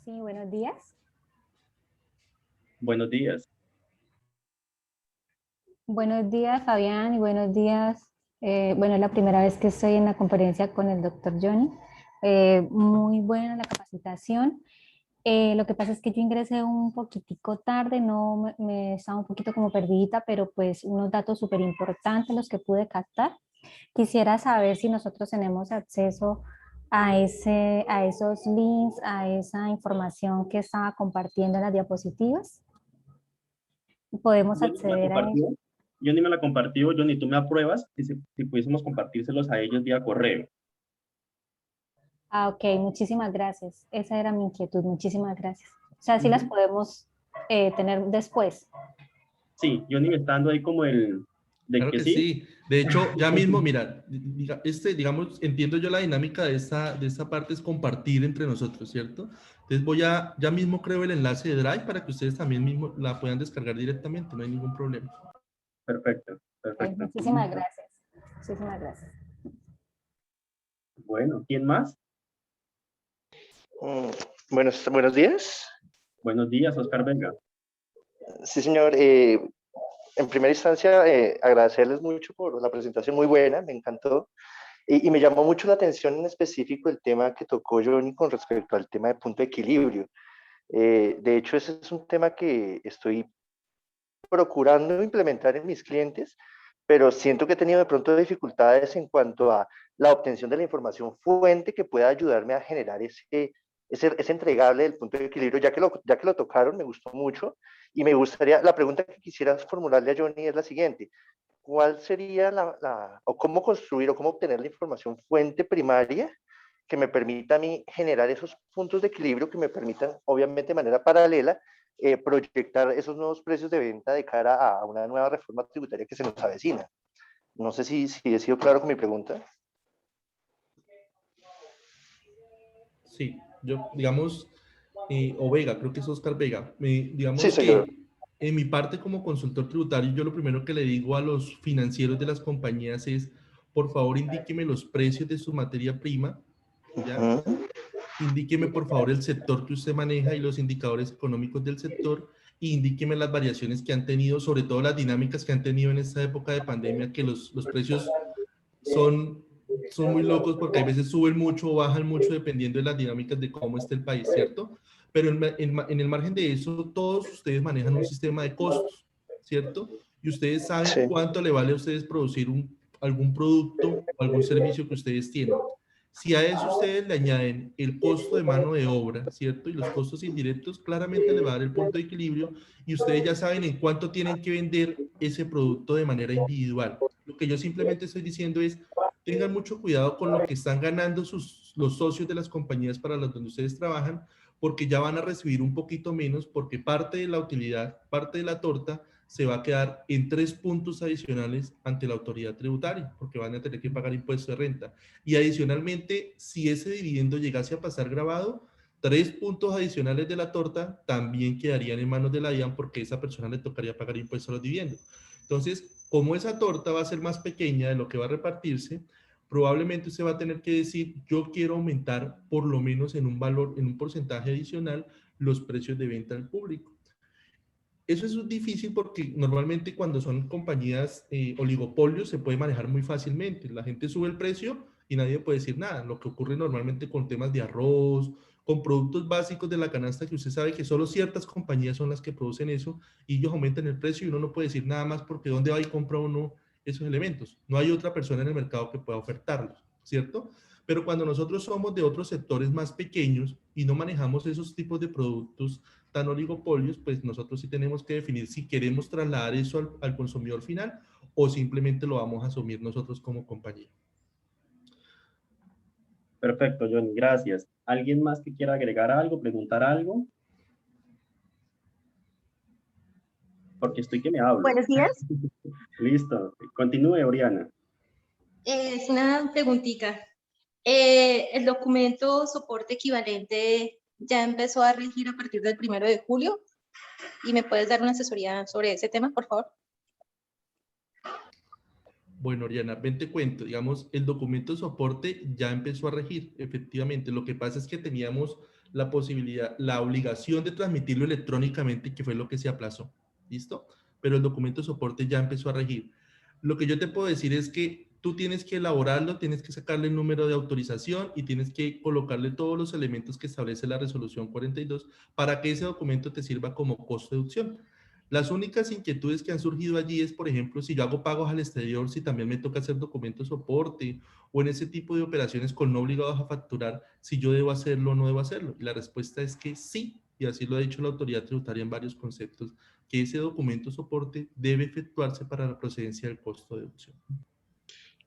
Sí, buenos días. Buenos días. Buenos días, Fabián, y buenos días. Bueno, es la primera vez que estoy en la conferencia con el doctor Johnny. Muy buena la capacitación. Lo que pasa es que yo ingresé un poquitico tarde, no me estaba un poquito como perdidita, pero pues unos datos súper importantes los que pude captar. Quisiera saber si nosotros tenemos acceso a esos links, a esa información que estaba compartiendo en las diapositivas. ¿Podemos acceder a eso? Johnny me la compartió. Johnny, tú me apruebas si pudiésemos compartírselos a ellos vía correo. Ah, ok, muchísimas gracias. Esa era mi inquietud, muchísimas gracias. O sea, sí las podemos tener después. Sí, Johnny me está dando ahí como el... Claro que sí. De hecho, ya mismo, mira, digamos, entiendo yo la dinámica de esta parte es compartir entre nosotros, ¿cierto? Entonces ya mismo creo el enlace de Drive para que ustedes también mismo la puedan descargar directamente, no hay ningún problema. Perfecto, perfecto. Muchísimas gracias. Muchísimas gracias. Bueno, ¿quién más? Buenos días. Buenos días, Oscar Vega. Sí, señor. En primera instancia, agradecerles mucho por la presentación, muy buena, me encantó. Y me llamó mucho la atención en específico el tema que tocó Johnny con respecto al tema de punto de equilibrio. De hecho, ese es un tema que estoy procurando implementar en mis clientes, pero siento que he tenido de pronto dificultades en cuanto a la obtención de la información fuente que pueda ayudarme a generar ese entregable del punto de equilibrio. Ya que lo tocaron, me gustó mucho y me gustaría, la pregunta que quisiera formularle a Johnny es la siguiente: ¿cuál sería o cómo construir o cómo obtener la información fuente primaria que me permita a mí generar esos puntos de equilibrio que me permitan, obviamente de manera paralela, proyectar esos nuevos precios de venta de cara a una nueva reforma tributaria que se nos avecina? No sé si he sido claro con mi pregunta. Sí, yo, digamos, o Vega, creo que es Oscar Vega. Digamos Sí, señor. que en mi parte como consultor tributario, yo lo primero que le digo a los financieros de las compañías es, por favor, indíqueme los precios de su materia prima, ¿ya? Indíqueme, por favor, el sector que usted maneja y los indicadores económicos del sector, e indíqueme las variaciones que han tenido, sobre todo las dinámicas que han tenido en esta época de pandemia, que los precios son muy locos porque a veces suben mucho o bajan mucho dependiendo de las dinámicas de cómo está el país, ¿cierto? Pero en el margen de eso, todos ustedes manejan un sistema de costos, ¿cierto? Y ustedes saben Sí. cuánto le vale a ustedes producir algún producto o algún servicio que ustedes tienen. Si a eso ustedes le añaden el costo de mano de obra, ¿cierto? Y los costos indirectos, claramente le va a dar el punto de equilibrio y ustedes ya saben en cuánto tienen que vender ese producto de manera individual. Lo que yo simplemente estoy diciendo es, tengan mucho cuidado con lo que están ganando los socios de las compañías para las donde ustedes trabajan, porque ya van a recibir un poquito menos, porque parte de la utilidad, parte de la torta, se va a quedar en 3 puntos adicionales ante la autoridad tributaria, porque van a tener que pagar impuesto de renta. Y adicionalmente, si ese dividendo llegase a pasar grabado, 3 puntos adicionales de la torta también quedarían en manos de la DIAN, porque a esa persona le tocaría pagar impuestos a los dividendos. Entonces, como esa torta va a ser más pequeña de lo que va a repartirse, probablemente usted va a tener que decir, yo quiero aumentar por lo menos en un valor, en un porcentaje adicional, los precios de venta al público. Eso es difícil porque normalmente cuando son compañías oligopolios se puede manejar muy fácilmente. La gente sube el precio y nadie puede decir nada. Lo que ocurre normalmente con temas de arroz, con productos básicos de la canasta que usted sabe que solo ciertas compañías son las que producen eso y ellos aumentan el precio y uno no puede decir nada más porque ¿dónde va y compra uno esos elementos? No hay otra persona en el mercado que pueda ofertarlos, ¿cierto? Pero cuando nosotros somos de otros sectores más pequeños y no manejamos esos tipos de productos tan oligopolios, pues nosotros sí tenemos que definir si queremos trasladar eso al consumidor final o simplemente lo vamos a asumir nosotros como compañía. Perfecto, Johnny, gracias. ¿Alguien más que quiera agregar algo, preguntar algo? Porque estoy que me hablo. Buenos días. Listo. Continúe, Oriana. Es una preguntita. ¿El documento soporte equivalente ya empezó a regir a partir del 1 de julio? ¿Y me puedes dar una asesoría sobre ese tema, por favor? Bueno, Oriana, ven te cuento, digamos, el documento de soporte ya empezó a regir, efectivamente. Lo que pasa es que teníamos la posibilidad, la obligación de transmitirlo electrónicamente, que fue lo que se aplazó, ¿listo? Pero el documento de soporte ya empezó a regir. Lo que yo te puedo decir es que tú tienes que elaborarlo, tienes que sacarle el número de autorización y tienes que colocarle todos los elementos que establece la resolución 42 para que ese documento te sirva como costo de deducción. Las únicas inquietudes que han surgido allí es, por ejemplo, si yo hago pagos al exterior, si también me toca hacer documento de soporte o en ese tipo de operaciones con no obligados a facturar, si yo debo hacerlo o no debo hacerlo. Y la respuesta es que sí, y así lo ha dicho la autoridad tributaria en varios conceptos, que ese documento de soporte debe efectuarse para la procedencia del costo de deducción.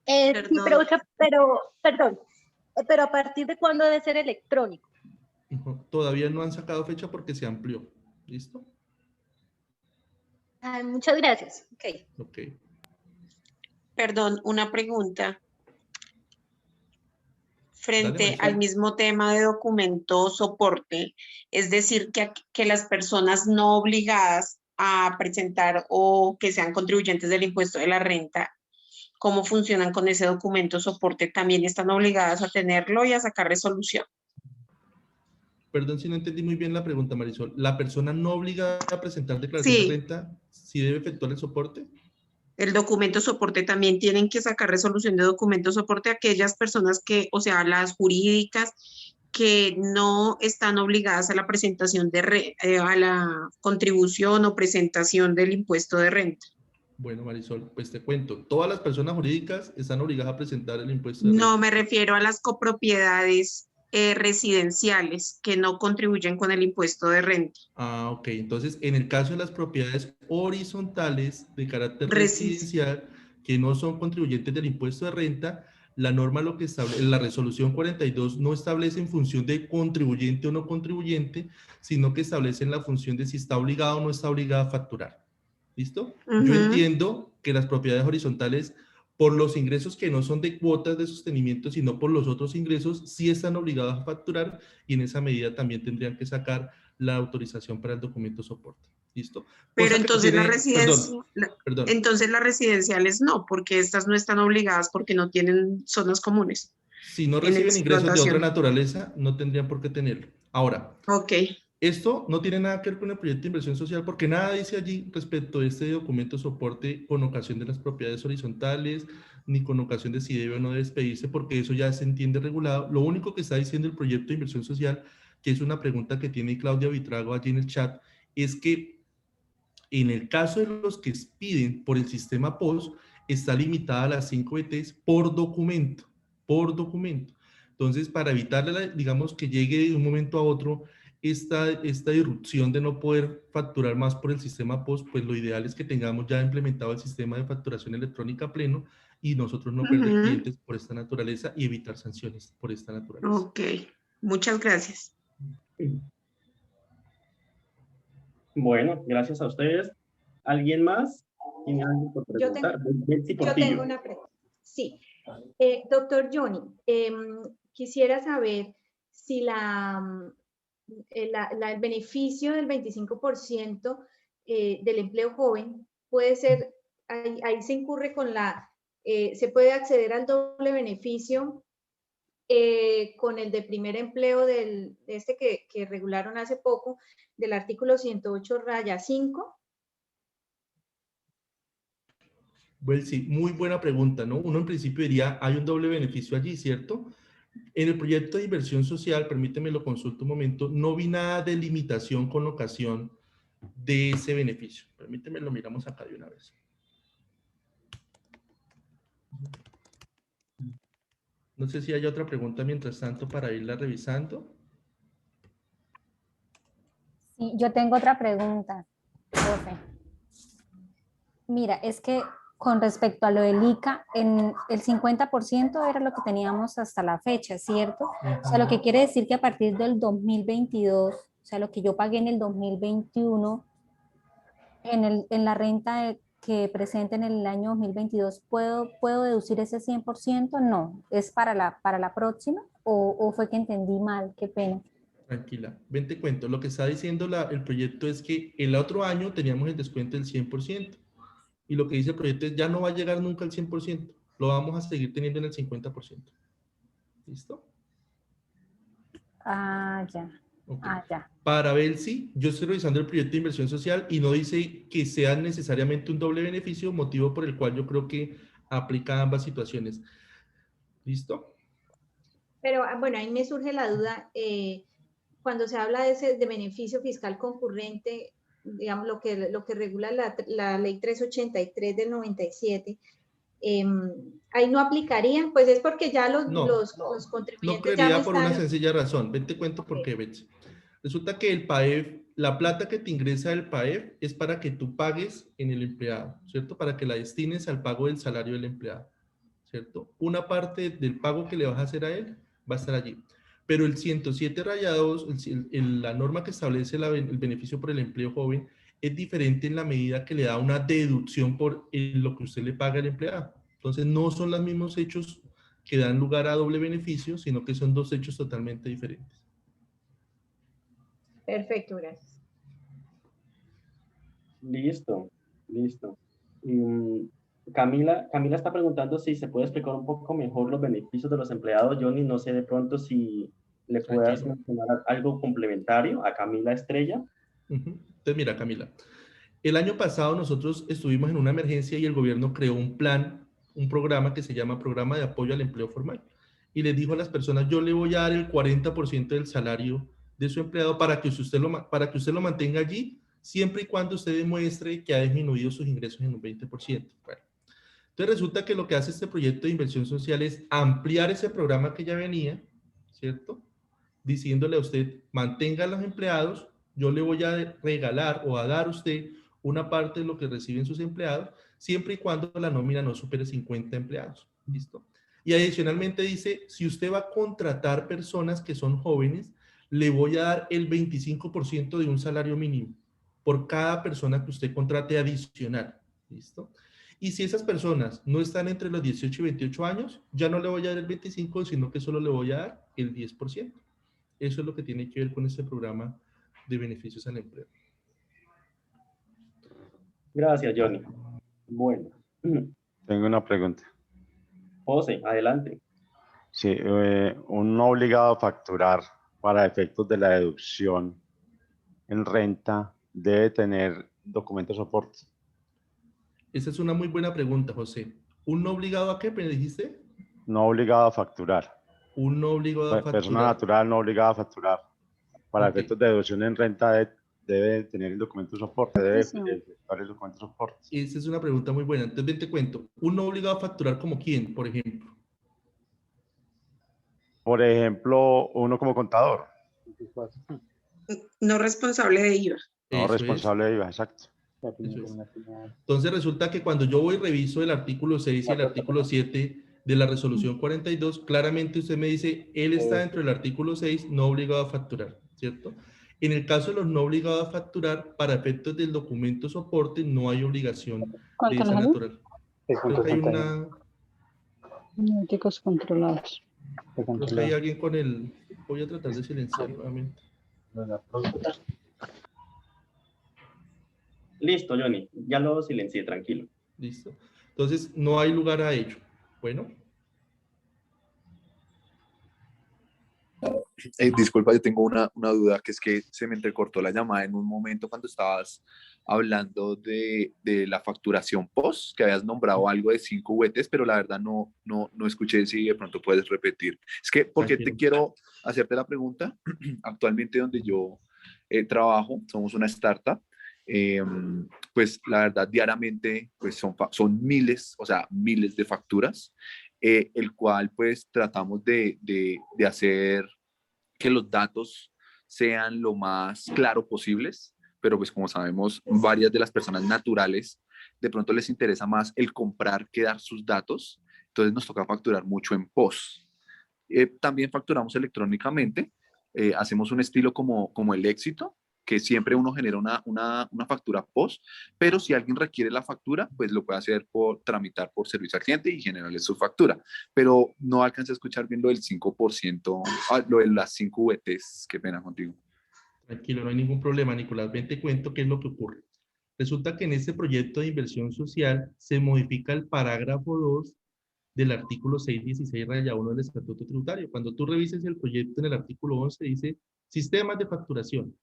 Sí, pero ¿a partir de cuándo debe ser electrónico? Todavía no han sacado fecha porque se amplió. ¿Listo? Muchas gracias. Okay. Ok. Perdón, una pregunta. Frente Dale, al mismo tema de documento soporte, es decir, que las personas no obligadas a presentar o que sean contribuyentes del impuesto de la renta, ¿cómo funcionan con ese documento soporte? ¿También están obligadas a tenerlo y a sacar resolución? Perdón si no entendí muy bien la pregunta, Marisol. ¿La persona no obligada a presentar declaración de renta sí debe efectuar el soporte? El documento soporte también tienen que sacar resolución de documento soporte a aquellas personas que, o sea, las jurídicas que no están obligadas a la presentación a la contribución o presentación del impuesto de renta. Bueno, Marisol, pues te cuento. Todas las personas jurídicas están obligadas a presentar el impuesto de renta. No, me refiero a las copropiedades residenciales que no contribuyen con el impuesto de renta. Ah, ok. Entonces, en el caso de las propiedades horizontales de carácter residencial que no son contribuyentes del impuesto de renta, la norma lo que establece, la resolución 42 no establece en función de contribuyente o no contribuyente, sino que establece en la función de si está obligado o no está obligado a facturar. ¿Listo? Yo entiendo que las propiedades horizontales, por los ingresos que no son de cuotas de sostenimiento, sino por los otros ingresos, sí están obligados a facturar y en esa medida también tendrían que sacar la autorización para el documento soporte. ¿Listo? Pero entonces entonces las residenciales no, porque estas no están obligadas porque no tienen zonas comunes. Si no reciben ingresos de otra naturaleza, no tendrían por qué tenerlo. Ahora, esto no tiene nada que ver con el proyecto de inversión social porque nada dice allí respecto a este documento soporte con ocasión de las propiedades horizontales, ni con ocasión de si debe o no despedirse, porque eso ya se entiende regulado. Lo único que está diciendo el proyecto de inversión social, que es una pregunta que tiene Claudia Vitrago allí en el chat, es que en el caso de los que expiden por el sistema POS, está limitada a las 5 ETs por documento, Entonces, para evitar, digamos, que llegue de un momento a otro esta irrupción de no poder facturar más por el sistema POS, pues lo ideal es que tengamos ya implementado el sistema de facturación electrónica pleno y nosotros no perder clientes por esta naturaleza y evitar sanciones por esta naturaleza. Ok, muchas gracias. Bueno, gracias a ustedes. ¿Alguien más tiene algo por preguntar? Yo tengo una pregunta. Sí. Doctor Johnny, quisiera saber si el beneficio del 25% del empleo joven puede ser, ahí se incurre con la se puede acceder al doble beneficio con el de primer empleo que regularon hace poco, del artículo 108-5. Bueno, sí, muy buena pregunta, ¿no? Uno en principio diría, hay un doble beneficio allí, ¿cierto? En el proyecto de inversión social, permíteme lo consulto un momento, no vi nada de limitación con ocasión de ese beneficio. Permíteme, lo miramos acá de una vez. No sé si hay otra pregunta mientras tanto para irla revisando. Sí, yo tengo otra pregunta, profe. Mira, es que con respecto a lo del ICA, en el 50% era lo que teníamos hasta la fecha, ¿cierto? O sea, lo que quiere decir que a partir del 2022, o sea, lo que yo pagué en el 2021, en la renta que presente en el año 2022, ¿puedo deducir ese 100%? No, ¿es para la próxima? ¿O fue que entendí mal? Qué pena. Tranquila, ven te cuento. Lo que está diciendo el proyecto es que el otro año teníamos el descuento del 100%. Y lo que dice el proyecto es ya no va a llegar nunca al 100%. Lo vamos a seguir teniendo en el 50%. ¿Listo? Ah, ya. Okay. Ah, ya. Para Belsi, yo estoy revisando el proyecto de inversión social y no dice que sea necesariamente un doble beneficio, motivo por el cual yo creo que aplica a ambas situaciones. ¿Listo? Pero bueno, ahí me surge la duda, cuando se habla de beneficio fiscal concurrente, digamos lo que regula la ley 383 del 97, ahí no aplicarían, pues es porque ya los contribuyentes no ya creería me por una sencilla razón. Ven te cuento por qué, Betsy. Resulta que el PAEF, la plata que te ingresa del PAEF es para que tú pagues en el empleado, ¿cierto? Para que la destines al pago del salario del empleado, ¿cierto? Una parte del pago que le vas a hacer a él va a estar allí. Pero el 107-2, la norma que establece el beneficio por el empleo joven, es diferente en la medida que le da una deducción por lo que usted le paga al empleado. Entonces, no son los mismos hechos que dan lugar a doble beneficio, sino que son dos hechos totalmente diferentes. Perfecto, gracias. Listo, listo. Camila está preguntando si se puede explicar un poco mejor los beneficios de los empleados. Johnny, no sé de pronto si le puedas mencionar algo complementario a Camila Estrella. Entonces, mira, Camila, el año pasado nosotros estuvimos en una emergencia y el gobierno creó un plan, un programa que se llama Programa de Apoyo al Empleo Formal. Y les dijo a las personas, yo le voy a dar el 40% del salario de su empleado para que usted lo mantenga allí, siempre y cuando usted demuestre que ha disminuido sus ingresos en un 20%. Bueno, entonces resulta que lo que hace este proyecto de inversión social es ampliar ese programa que ya venía, ¿cierto? Diciéndole a usted, mantenga a los empleados, yo le voy a regalar o a dar a usted una parte de lo que reciben sus empleados, siempre y cuando la nómina no supere 50 empleados. ¿Listo? Y adicionalmente dice, si usted va a contratar personas que son jóvenes, le voy a dar el 25% de un salario mínimo por cada persona que usted contrate adicional. ¿Listo? Y si esas personas no están entre los 18 y 28 años, ya no le voy a dar el 25%, sino que solo le voy a dar el 10%. Eso es lo que tiene que ver con este programa de beneficios al empleo. Gracias, Johnny. Bueno. Tengo una pregunta. José, adelante. Sí, un no obligado a facturar para efectos de la deducción en renta debe tener documentos de soporte. Esa es una muy buena pregunta, José. ¿Un no obligado a qué, me dijiste? No obligado a facturar. Un no obligado a facturar. Persona natural no obligada a facturar. Para efectos de deducción en renta debe tener el documento de soporte, debe efectuar el documento de soporte. Esa es una pregunta muy buena. Entonces, ven, te cuento. ¿Un no obligado a facturar como quién, por ejemplo? Por ejemplo, uno como contador. No responsable de IVA. No responsable de IVA, exacto. Entonces resulta que cuando yo voy y reviso el artículo 6 y el artículo 7 de la resolución 42, claramente usted me dice, él está dentro del artículo 6, no obligado a facturar, ¿cierto? En el caso de los no obligados a facturar, para efectos del documento soporte, no hay obligación de esa natural. Creo que hay una... Auténticos controlados. Creo que hay alguien con el... Voy a tratar de silenciar nuevamente. Listo, Johnny. Ya lo silencié, tranquilo. Listo. Entonces, no hay lugar a ello. Bueno. Disculpa, yo tengo una duda, que es que se me entrecortó la llamada en un momento cuando estabas hablando de la facturación post, que habías nombrado algo de 5 VTs, pero la verdad no escuché si de pronto puedes repetir. Es que, ¿por qué te quiero hacerte la pregunta? Actualmente donde yo trabajo, somos una startup, pues la verdad diariamente pues son miles, o sea, miles de facturas, el cual pues tratamos de hacer que los datos sean lo más claro posibles, pero pues como sabemos, varias de las personas naturales de pronto les interesa más el comprar que dar sus datos, entonces nos toca facturar mucho en POS. También facturamos electrónicamente, hacemos un estilo como el éxito, que siempre uno genera una factura POS, pero si alguien requiere la factura, pues lo puede hacer por tramitar por servicio al cliente y generarle su factura. Pero no alcancé a escuchar bien lo del 5%, lo de las 5 VTs, qué pena contigo. Tranquilo, no hay ningún problema, Nicolás. Ven, te cuento qué es lo que ocurre. Resulta que en este proyecto de inversión social se modifica el parágrafo 2 del artículo 616-1 del Estatuto Tributario. Cuando tú revises el proyecto en el artículo 11 dice sistemas de facturación.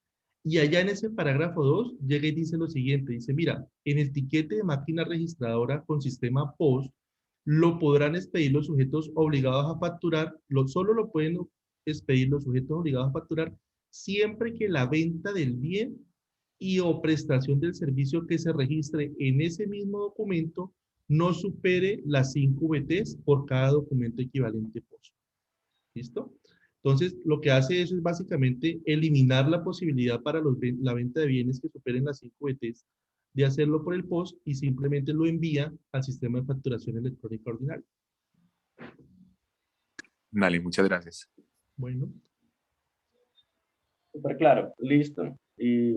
Y allá en ese parágrafo 2 llega y dice lo siguiente, dice, mira, en el tiquete de máquina registradora con sistema POS lo podrán expedir los sujetos obligados a facturar, solo lo pueden expedir los sujetos obligados a facturar siempre que la venta del bien y o prestación del servicio que se registre en ese mismo documento no supere las 5 VTs por cada documento equivalente POS. ¿Listo? Entonces, lo que hace eso es básicamente eliminar la posibilidad para la venta de bienes que superen las 5 VTs de hacerlo por el POS y simplemente lo envía al sistema de facturación electrónica ordinario. Dale, muchas gracias. Bueno. Súper claro, listo. Y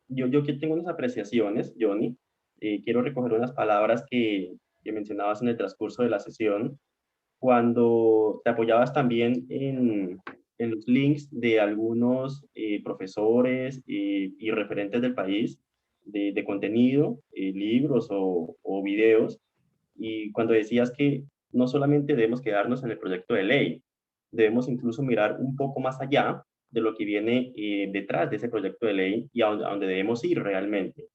yo aquí tengo unas apreciaciones, Johnny. Quiero recoger unas palabras que mencionabas en el transcurso de la sesión, cuando te apoyabas también en los links de algunos profesores y referentes del país de contenido, libros o videos, y cuando decías que no solamente debemos quedarnos en el proyecto de ley, debemos incluso mirar un poco más allá de lo que viene detrás de ese proyecto de ley y a donde debemos ir realmente.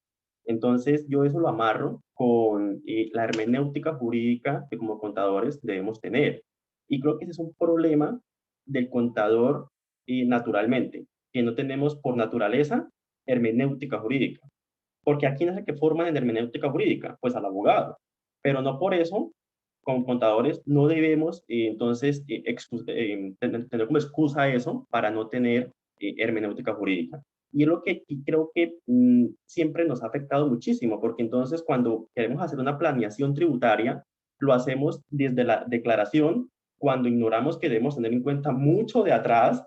Entonces, yo eso lo amarro con la hermenéutica jurídica que como contadores debemos tener. Y creo que ese es un problema del contador naturalmente, que no tenemos por naturaleza hermenéutica jurídica. Porque aquí no es el que forman en hermenéutica jurídica, pues al abogado. Pero no por eso, como contadores, no debemos entonces tener como excusa eso para no tener hermenéutica jurídica. Y es lo que creo que siempre nos ha afectado muchísimo, porque entonces cuando queremos hacer una planeación tributaria, lo hacemos desde la declaración, cuando ignoramos que debemos tener en cuenta mucho de atrás,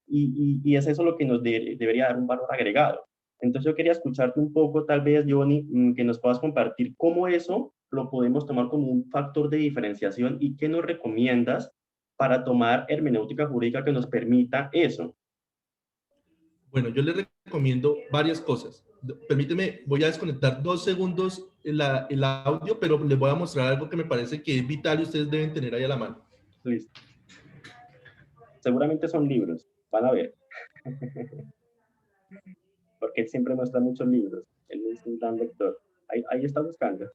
y es eso lo que nos debería dar un valor agregado. Entonces yo quería escucharte un poco, tal vez, Johnny, que nos puedas compartir cómo eso lo podemos tomar como un factor de diferenciación y qué nos recomiendas para tomar hermenéutica jurídica que nos permita eso. Bueno, yo les recomiendo varias cosas. Permíteme, voy a desconectar 2 segundos el audio, pero les voy a mostrar algo que me parece que es vital y ustedes deben tener ahí a la mano. Listo. Seguramente son libros, van a ver. Porque él siempre muestra muchos libros. Él es un gran lector. Ahí está buscando.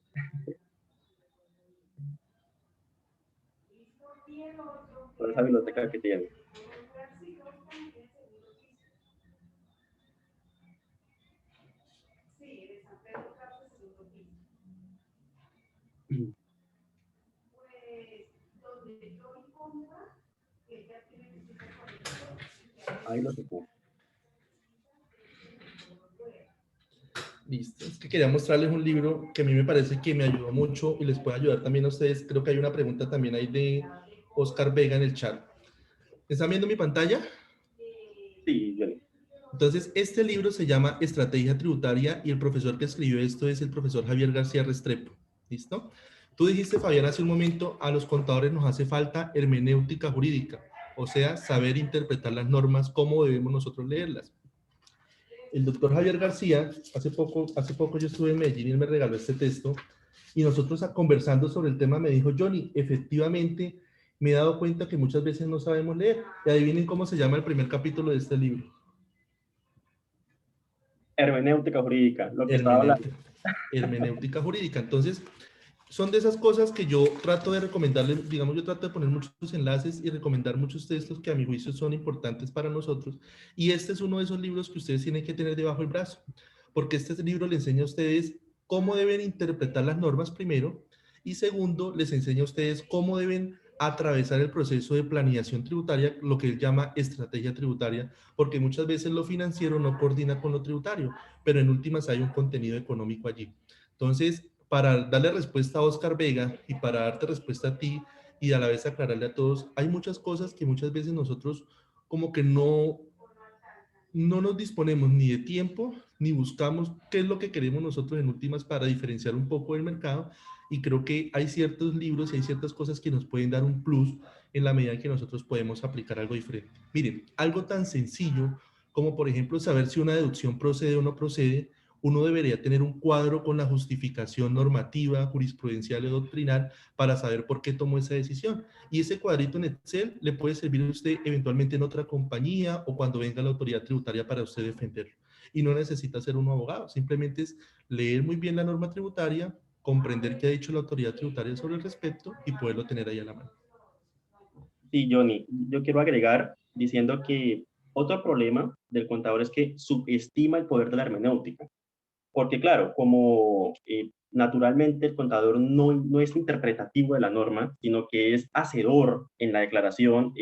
Por esa biblioteca que tiene. Ahí lo tocó. Listo. Es que quería mostrarles un libro que a mí me parece que me ayudó mucho y les puede ayudar también a ustedes. Creo que hay una pregunta también ahí de Oscar Vega en el chat. ¿Están viendo mi pantalla? Sí, Johnny. Entonces, este libro se llama Estrategia Tributaria y el profesor que escribió esto es el profesor Javier García Restrepo. ¿Listo? Tú dijiste, Fabián, hace un momento, a los contadores nos hace falta hermenéutica jurídica, o sea, saber interpretar las normas, cómo debemos nosotros leerlas. El doctor Javier García, hace poco yo estuve en Medellín y él me regaló este texto, Y nosotros conversando sobre el tema me dijo, Johnny, efectivamente me he dado cuenta que muchas veces no sabemos leer. Y adivinen cómo se llama el primer capítulo de este libro. Hermenéutica jurídica, lo que estaba hablando. Hermenéutica jurídica. Entonces, son de esas cosas que yo trato de recomendarles, digamos, yo trato de poner muchos enlaces y recomendar muchos textos que a mi juicio son importantes para nosotros. Y este es uno de esos libros que ustedes tienen que tener debajo del brazo, porque este libro le enseña a ustedes cómo deben interpretar las normas primero, y segundo, les enseña a ustedes cómo deben atravesar el proceso de planeación tributaria, lo que él llama estrategia tributaria, porque muchas veces lo financiero no coordina con lo tributario, pero en últimas hay un contenido económico allí. Entonces, para darle respuesta a Oscar Vega y para darte respuesta a ti y a la vez aclararle a todos, hay muchas cosas que muchas veces nosotros como que no nos disponemos ni de tiempo, ni buscamos qué es lo que queremos nosotros en últimas para diferenciar un poco del mercado, y creo que hay ciertos libros y hay ciertas cosas que nos pueden dar un plus en la medida en que nosotros podemos aplicar algo diferente. Miren, algo tan sencillo como por ejemplo saber si una deducción procede o no procede, uno debería tener un cuadro con la justificación normativa, jurisprudencial o doctrinal para saber por qué tomó esa decisión. Y ese cuadrito en Excel le puede servir a usted eventualmente en otra compañía o cuando venga la autoridad tributaria para usted defenderlo. Y no necesita ser un abogado, simplemente es leer muy bien la norma tributaria, comprender qué ha dicho la autoridad tributaria sobre el respecto y poderlo tener ahí a la mano. Sí, Johnny, yo quiero agregar diciendo que otro problema del contador es que subestima el poder de la hermenéutica. Porque claro, como naturalmente el contador no es interpretativo de la norma, sino que es hacedor en la declaración,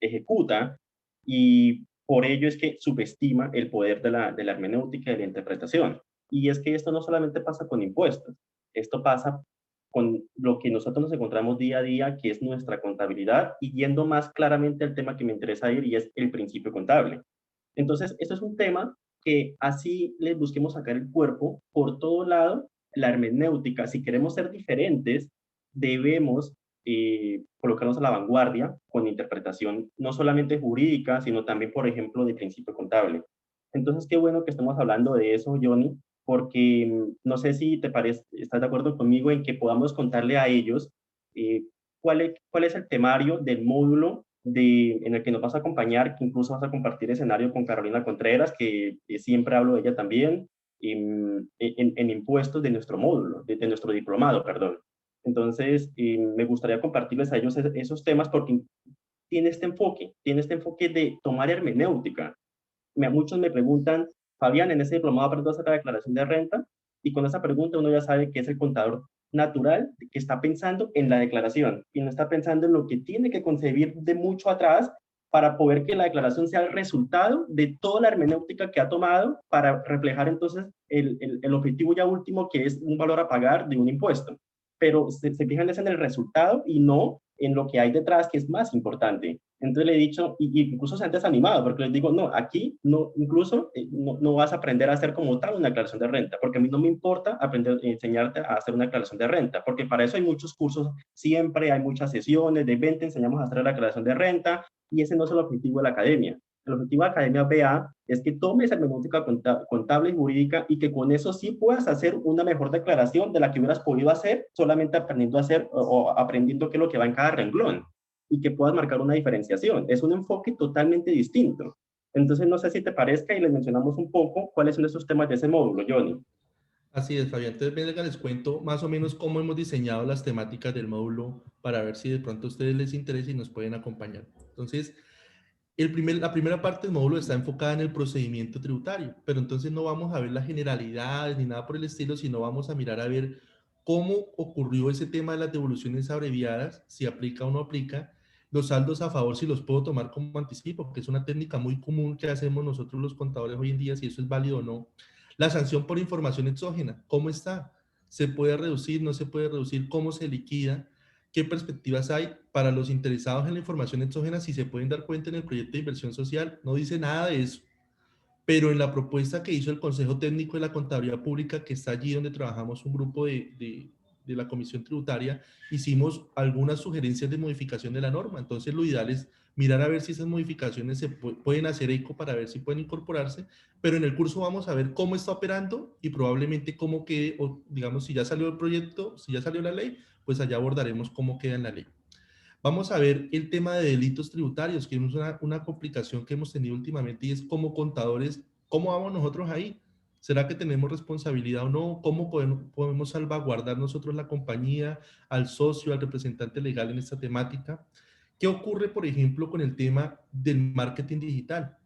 ejecuta, y por ello es que subestima el poder de la hermenéutica y de la interpretación. Y es que esto no solamente pasa con impuestos, esto pasa con lo que nosotros nos encontramos día a día, que es nuestra contabilidad, y yendo más claramente al tema que me interesa ir, y es el principio contable. Entonces, esto es un tema que así les busquemos sacar el cuerpo por todo lado, la hermenéutica, si queremos ser diferentes, debemos colocarnos a la vanguardia con interpretación no solamente jurídica, sino también, por ejemplo, de principio contable. Entonces, qué bueno que estemos hablando de eso, Johnny, porque no sé si te parece, estás de acuerdo conmigo en que podamos contarle a ellos cuál es el temario del módulo en el que nos vas a acompañar, que incluso vas a compartir escenario con Carolina Contreras, que siempre hablo de ella también, en impuestos de nuestro módulo, de nuestro diplomado, perdón. Entonces, me gustaría compartirles a ellos esos temas porque tiene este enfoque de tomar hermenéutica. Muchos me preguntan, Fabián, en ese diplomado aprendo a hacer la declaración de renta, y con esa pregunta uno ya sabe que es el contador natural que está pensando en la declaración y no está pensando en lo que tiene que concebir de mucho atrás para poder que la declaración sea el resultado de toda la hermenéutica que ha tomado para reflejar entonces el objetivo ya último, que es un valor a pagar de un impuesto. Pero se fijan en el resultado y no en lo que hay detrás, que es más importante. Entonces le he dicho, y incluso se han desanimado, porque les digo, no, aquí no, incluso no vas a aprender a hacer como tal una declaración de renta, porque a mí no me importa enseñarte a hacer una declaración de renta, porque para eso hay muchos cursos, siempre hay muchas sesiones de venta, enseñamos a hacer la declaración de renta, y ese no es el objetivo de la academia. El objetivo de la Academia BA es que tomes hermenéutica contable y jurídica y que con eso sí puedas hacer una mejor declaración de la que hubieras podido hacer solamente aprendiendo a hacer o aprendiendo qué es lo que va en cada renglón, y que puedas marcar una diferenciación. Es un enfoque totalmente distinto. Entonces, no sé si te parezca y les mencionamos un poco cuáles son esos temas de ese módulo, Johnny. Así es, Fabián. Entonces, venga, les cuento más o menos cómo hemos diseñado las temáticas del módulo para ver si de pronto a ustedes les interesa y nos pueden acompañar. Entonces, la primera parte del módulo está enfocada en el procedimiento tributario, pero entonces no vamos a ver las generalidades ni nada por el estilo, sino vamos a mirar a ver cómo ocurrió ese tema de las devoluciones abreviadas, si aplica o no aplica, los saldos a favor, si los puedo tomar como anticipo, que es una técnica muy común que hacemos nosotros los contadores hoy en día, si eso es válido o no. La sanción por información exógena, ¿cómo está? ¿Se puede reducir? ¿No se puede reducir? ¿Cómo se liquida? ¿Qué perspectivas hay para los interesados en la información exógena? Si se pueden dar cuenta en el proyecto de inversión social, no dice nada de eso. Pero en la propuesta que hizo el Consejo Técnico de la Contabilidad Pública, que está allí donde trabajamos un grupo de de la Comisión Tributaria, hicimos algunas sugerencias de modificación de la norma. Entonces, lo ideal es mirar a ver si esas modificaciones se pueden hacer eco para ver si pueden incorporarse, pero en el curso vamos a ver cómo está operando y probablemente cómo quede, o digamos, si ya salió el proyecto, si ya salió la ley, pues allá abordaremos cómo queda en la ley. Vamos a ver el tema de delitos tributarios, que es una complicación que hemos tenido últimamente, y es como contadores, ¿cómo vamos nosotros ahí? ¿Será que tenemos responsabilidad o no? ¿Cómo podemos salvaguardar nosotros la compañía, al socio, al representante legal en esta temática? ¿Qué ocurre, por ejemplo, con el tema del marketing digital?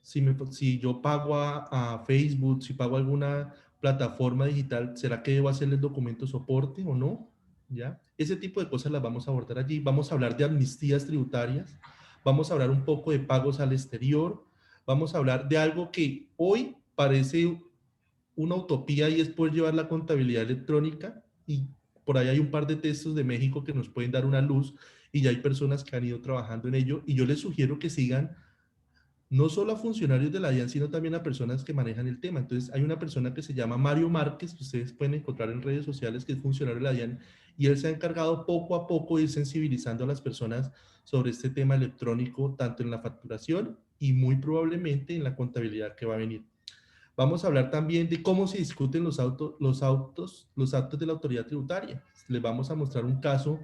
Si yo pago a Facebook, si pago alguna plataforma digital, ¿será que debo hacerle el documento soporte o no? ¿Ya? Ese tipo de cosas las vamos a abordar allí. Vamos a hablar de amnistías tributarias, vamos a hablar un poco de pagos al exterior, vamos a hablar de algo que hoy parece una utopía, y es poder llevar la contabilidad electrónica, y por ahí hay un par de textos de México que nos pueden dar una luz, y ya hay personas que han ido trabajando en ello, y yo les sugiero que sigan no solo a funcionarios de la DIAN, sino también a personas que manejan el tema. Entonces, hay una persona que se llama Mario Márquez, que ustedes pueden encontrar en redes sociales, que es funcionario de la DIAN, y él se ha encargado poco a poco de ir sensibilizando a las personas sobre este tema electrónico, tanto en la facturación y muy probablemente en la contabilidad que va a venir. Vamos a hablar también de cómo se discuten los actos de la autoridad tributaria. Les vamos a mostrar un caso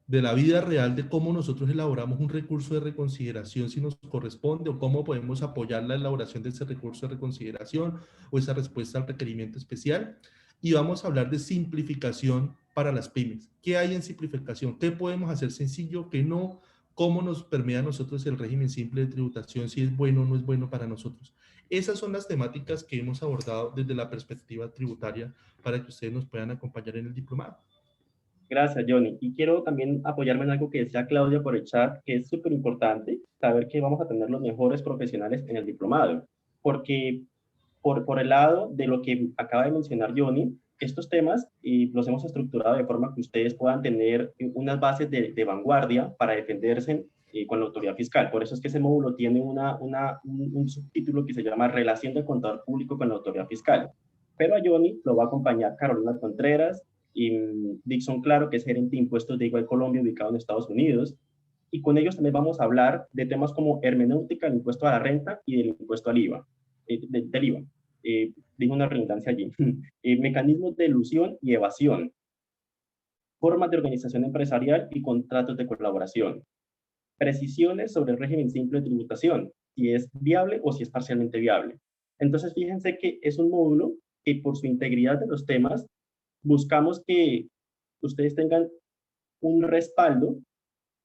de la vida real de cómo nosotros elaboramos un recurso de reconsideración si nos corresponde, o cómo podemos apoyar la elaboración de ese recurso de reconsideración o esa respuesta al requerimiento especial. Y vamos a hablar de simplificación para las pymes. ¿Qué hay en simplificación? ¿Qué podemos hacer sencillo? ¿Qué no? ¿Cómo nos permea a nosotros el régimen simple de tributación? Si es bueno o no es bueno para nosotros. Esas son las temáticas que hemos abordado desde la perspectiva tributaria para que ustedes nos puedan acompañar en el diplomado. Gracias, Johnny. Y quiero también apoyarme en algo que decía Claudia por el chat, que es súper importante saber que vamos a tener los mejores profesionales en el diplomado, porque por el lado de lo que acaba de mencionar Johnny, estos temas los hemos estructurado de forma que ustedes puedan tener unas bases de vanguardia para defenderse con la autoridad fiscal. Por eso es que ese módulo tiene un subtítulo que se llama Relación del Contador Público con la Autoridad Fiscal. Pero a Johnny lo va a acompañar Carolina Contreras y Dixon Claro, que es gerente de impuestos de Igual Colombia, ubicado en Estados Unidos. Y con ellos también vamos a hablar de temas como hermenéutica del impuesto a la renta y del impuesto al IVA, del IVA. Digo una redundancia allí. Mecanismos de elusión y evasión, formas de organización empresarial y contratos de colaboración, precisiones sobre el régimen simple de tributación, si es viable o si es parcialmente viable. Entonces, fíjense que es un módulo que por su integridad de los temas buscamos que ustedes tengan un respaldo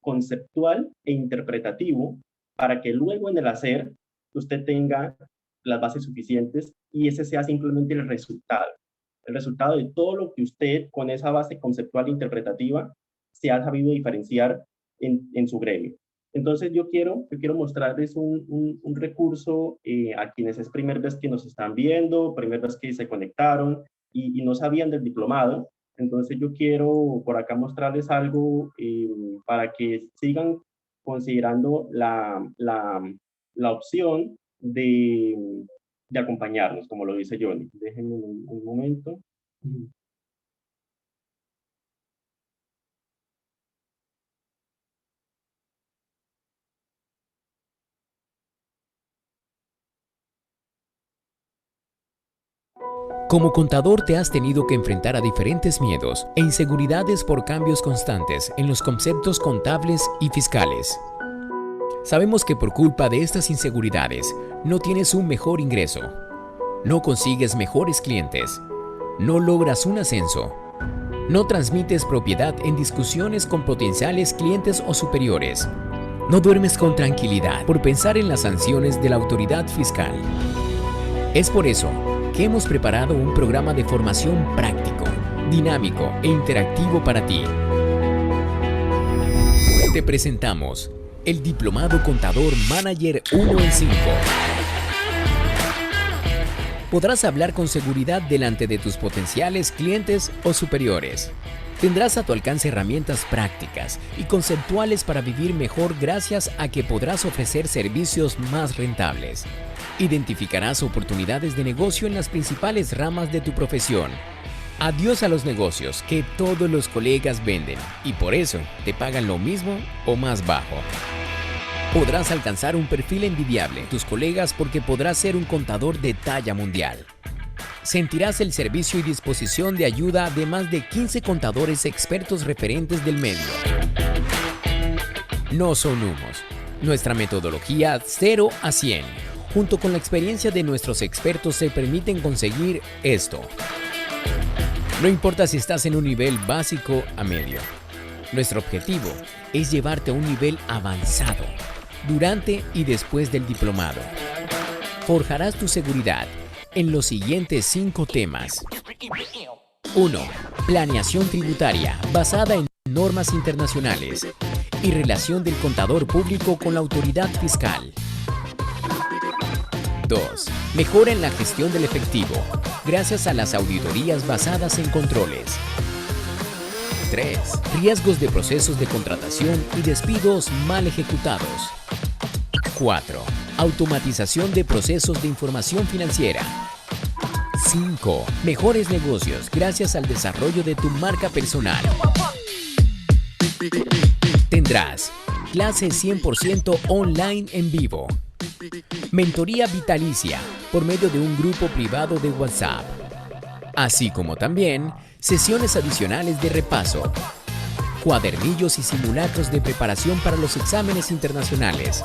conceptual e interpretativo para que luego en el hacer usted tenga las bases suficientes y ese sea simplemente el resultado de todo lo que usted con esa base conceptual e interpretativa se ha sabido diferenciar en su gremio. Entonces yo quiero mostrarles un recurso a quienes es primera vez que nos están viendo, primera vez que se conectaron y no sabían del diplomado. Entonces yo quiero por acá mostrarles algo para que sigan considerando la opción de acompañarnos, como lo dice Johnny. Déjenme un momento. Como contador te has tenido que enfrentar a diferentes miedos e inseguridades por cambios constantes en los conceptos contables y fiscales. Sabemos que por culpa de estas inseguridades no tienes un mejor ingreso, no consigues mejores clientes, no logras un ascenso, no transmites propiedad en discusiones con potenciales clientes o superiores, no duermes con tranquilidad por pensar en las sanciones de la autoridad fiscal. Es por eso que hemos preparado un programa de formación práctico, dinámico e interactivo para ti. Te presentamos el Diplomado Contador Manager 1 en 5. Podrás hablar con seguridad delante de tus potenciales clientes o superiores. Tendrás a tu alcance herramientas prácticas y conceptuales para vivir mejor gracias a que podrás ofrecer servicios más rentables. Identificarás oportunidades de negocio en las principales ramas de tu profesión. Adiós a los negocios que todos los colegas venden y por eso te pagan lo mismo o más bajo. Podrás alcanzar un perfil envidiable tus colegas porque podrás ser un contador de talla mundial. Sentirás el servicio y disposición de ayuda de más de 15 contadores expertos referentes del medio. No son humos. Nuestra metodología 0 a 100, junto con la experiencia de nuestros expertos, te permiten conseguir esto. No importa si estás en un nivel básico a medio. Nuestro objetivo es llevarte a un nivel avanzado, durante y después del diplomado. Forjarás tu seguridad en los siguientes 5 temas. 1. Planeación tributaria basada en normas internacionales y relación del contador público con la autoridad fiscal. 2. Mejora en la gestión del efectivo gracias a las auditorías basadas en controles. 3. Riesgos de procesos de contratación y despidos mal ejecutados. 4. Automatización de procesos de información financiera. 5. Mejores negocios gracias al desarrollo de tu marca personal. Tendrás clases 100% online en vivo. Mentoría vitalicia por medio de un grupo privado de WhatsApp. Así como también sesiones adicionales de repaso. Cuadernillos y simulacros de preparación para los exámenes internacionales.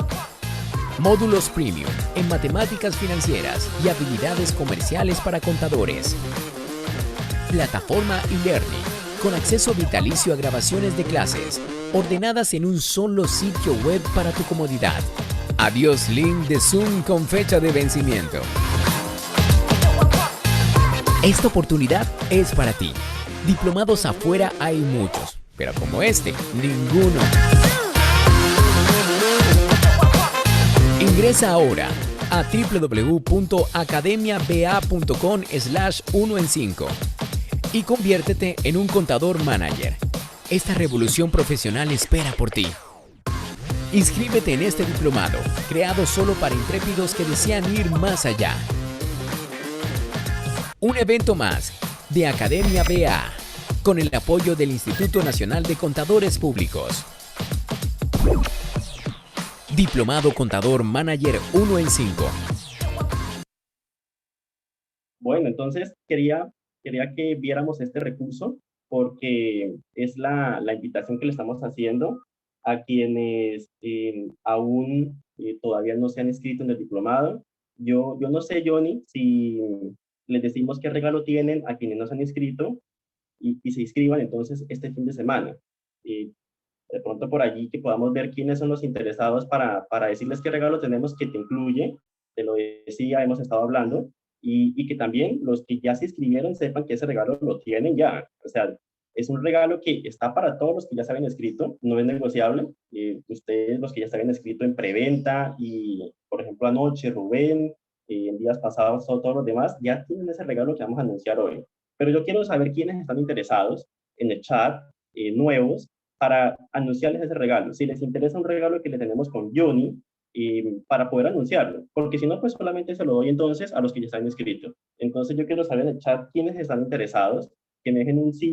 Módulos premium en matemáticas financieras y habilidades comerciales para contadores. Plataforma e-learning con acceso vitalicio a grabaciones de clases ordenadas en un solo sitio web para tu comodidad. Adiós link de Zoom con fecha de vencimiento. Esta oportunidad es para ti. Diplomados afuera hay muchos, pero como este, ninguno. Ingresa ahora a www.academiaba.com/1en5 y conviértete en un contador manager. Esta revolución profesional espera por ti. Inscríbete en este diplomado, creado solo para intrépidos que desean ir más allá. Un evento más de Academia BA, con el apoyo del Instituto Nacional de Contadores Públicos. Diplomado Contador Manager 1 en 5. Bueno, entonces quería que viéramos este recurso porque es la invitación que le estamos haciendo a quienes aún todavía no se han inscrito en el diplomado. Yo no sé, Johnny, si les decimos qué regalo tienen a quienes no se han inscrito y se inscriban entonces este fin de semana. De pronto por allí que podamos ver quiénes son los interesados para decirles qué regalo tenemos que te incluye, te lo decía, hemos estado hablando, y que también los que ya se inscribieron sepan que ese regalo lo tienen ya. O sea, es un regalo que está para todos los que ya se habían inscrito, no es negociable. Ustedes, los que ya se habían inscrito en preventa y, por ejemplo, anoche, Rubén, en días pasados, todos los demás, ya tienen ese regalo que vamos a anunciar hoy. Pero yo quiero saber quiénes están interesados en el chat, nuevos, para anunciarles ese regalo. Si les interesa un regalo que le tenemos con Johnny, para poder anunciarlo, porque si no, pues solamente se lo doy entonces a los que ya están inscritos. Entonces yo quiero saber en el chat quiénes están interesados, que me dejen un sí,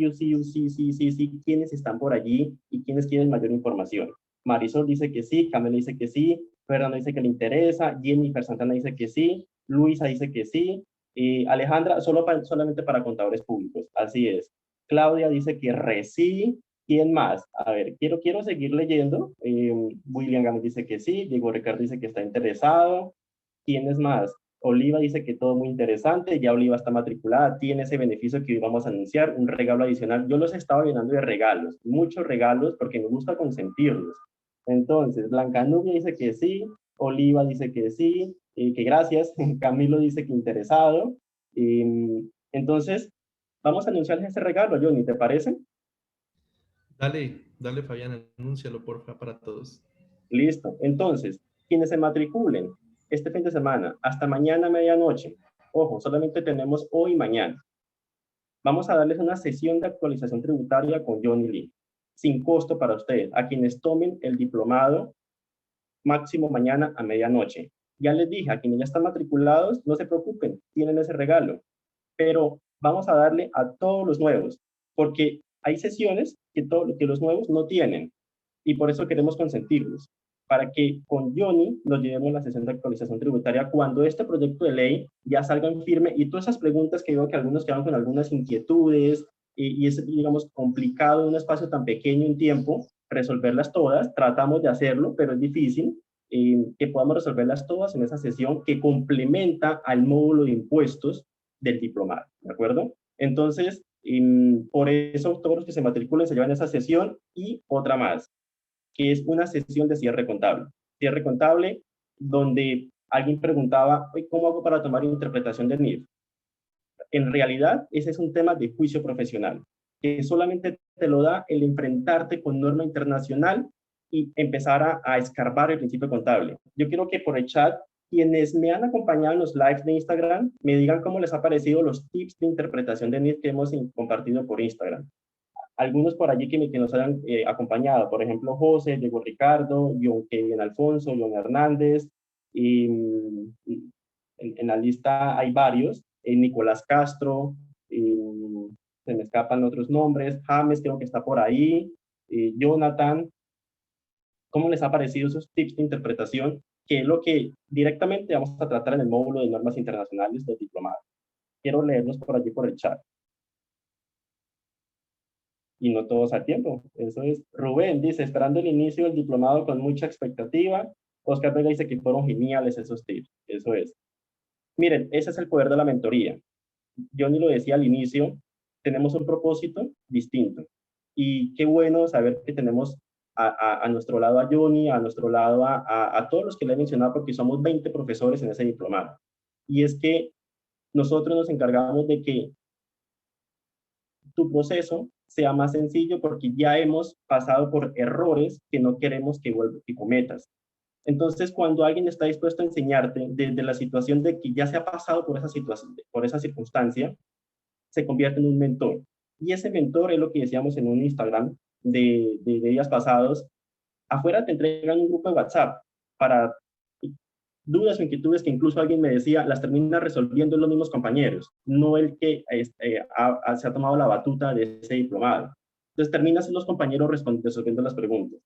quiénes están por allí y quiénes quieren mayor información. Marisol dice que sí, Camila dice que sí, Fernanda dice que le interesa, Jennifer Santana dice que sí, Luisa dice que sí, Alejandra solamente para contadores públicos, así es. Claudia dice que sí. ¿Quién más? A ver, quiero seguir leyendo. William Gámez dice que sí, Diego Ricardo dice que está interesado. ¿Quién es más? Oliva dice que todo muy interesante, ya Oliva está matriculada, tiene ese beneficio que hoy vamos a anunciar, un regalo adicional. Yo los estaba llenando de regalos, muchos regalos, porque me gusta consentirlos. Entonces, Blanca Nubia dice que sí, Oliva dice que sí, que gracias, Camilo dice que interesado. Entonces, vamos a anunciarles ese regalo, Johnny, ¿te parece? Dale, Fabián, anúncialo, porfa, para todos. Listo. Entonces, quienes se matriculen este fin de semana, hasta mañana a medianoche, ojo, solamente tenemos hoy y mañana, vamos a darles una sesión de actualización tributaria con Johnny Lee, sin costo para ustedes, a quienes tomen el diplomado máximo mañana a medianoche. Ya les dije, a quienes ya están matriculados, no se preocupen, tienen ese regalo, pero vamos a darle a todos los nuevos, porque hay sesiones que los nuevos no tienen, y por eso queremos consentirlos, para que con Johnny nos llevemos la sesión de actualización tributaria cuando este proyecto de ley ya salga en firme, y todas esas preguntas que veo que algunos quedan con algunas inquietudes, y es, digamos, complicado en un espacio tan pequeño en tiempo, resolverlas todas. Tratamos de hacerlo, pero es difícil, que podamos resolverlas todas en esa sesión que complementa al módulo de impuestos del diplomado, ¿de acuerdo? Entonces, por eso todos los que se matriculen se llevan esa sesión, y otra más, que es una sesión de cierre contable. Cierre contable, donde alguien preguntaba, ¿cómo hago para tomar interpretación del NIF? En realidad, ese es un tema de juicio profesional, que solamente te lo da el enfrentarte con norma internacional y empezar a escarbar el principio contable. Yo quiero que por el chat, quienes me han acompañado en los lives de Instagram, me digan cómo les ha parecido los tips de interpretación de NIF que hemos compartido por Instagram. Algunos por allí que nos hayan acompañado, por ejemplo, José, Diego Ricardo, John Kevin Alfonso, John Hernández, y en la lista hay varios, Nicolás Castro, se me escapan otros nombres, James creo que está por ahí, Jonathan. ¿Cómo les ha parecido esos tips de interpretación, que es lo que directamente vamos a tratar en el módulo de normas internacionales del diplomado? Quiero leerlos por allí por el chat. Y no todos al tiempo. Eso es. Rubén dice, esperando el inicio del diplomado con mucha expectativa. Oscar Vega dice que fueron geniales esos tips. Eso es. Miren, ese es el poder de la mentoría. Yo ni lo decía al inicio, tenemos un propósito distinto. Y qué bueno saber que tenemos a nuestro lado a Johnny, a nuestro lado a todos los que le he mencionado, porque somos 20 profesores en ese diplomado. Y es que nosotros nos encargamos de que tu proceso sea más sencillo, porque ya hemos pasado por errores que no queremos que cometas. Entonces, cuando alguien está dispuesto a enseñarte desde la situación de que ya se ha pasado por esa situación, por esa circunstancia, se convierte en un mentor. Y ese mentor es lo que decíamos en un Instagram de días pasados. Afuera te entregan un grupo de WhatsApp para dudas o inquietudes que incluso alguien me decía, las termina resolviendo los mismos compañeros, no el que se ha tomado la batuta de ese diplomado. Entonces terminan los compañeros resolviendo las preguntas.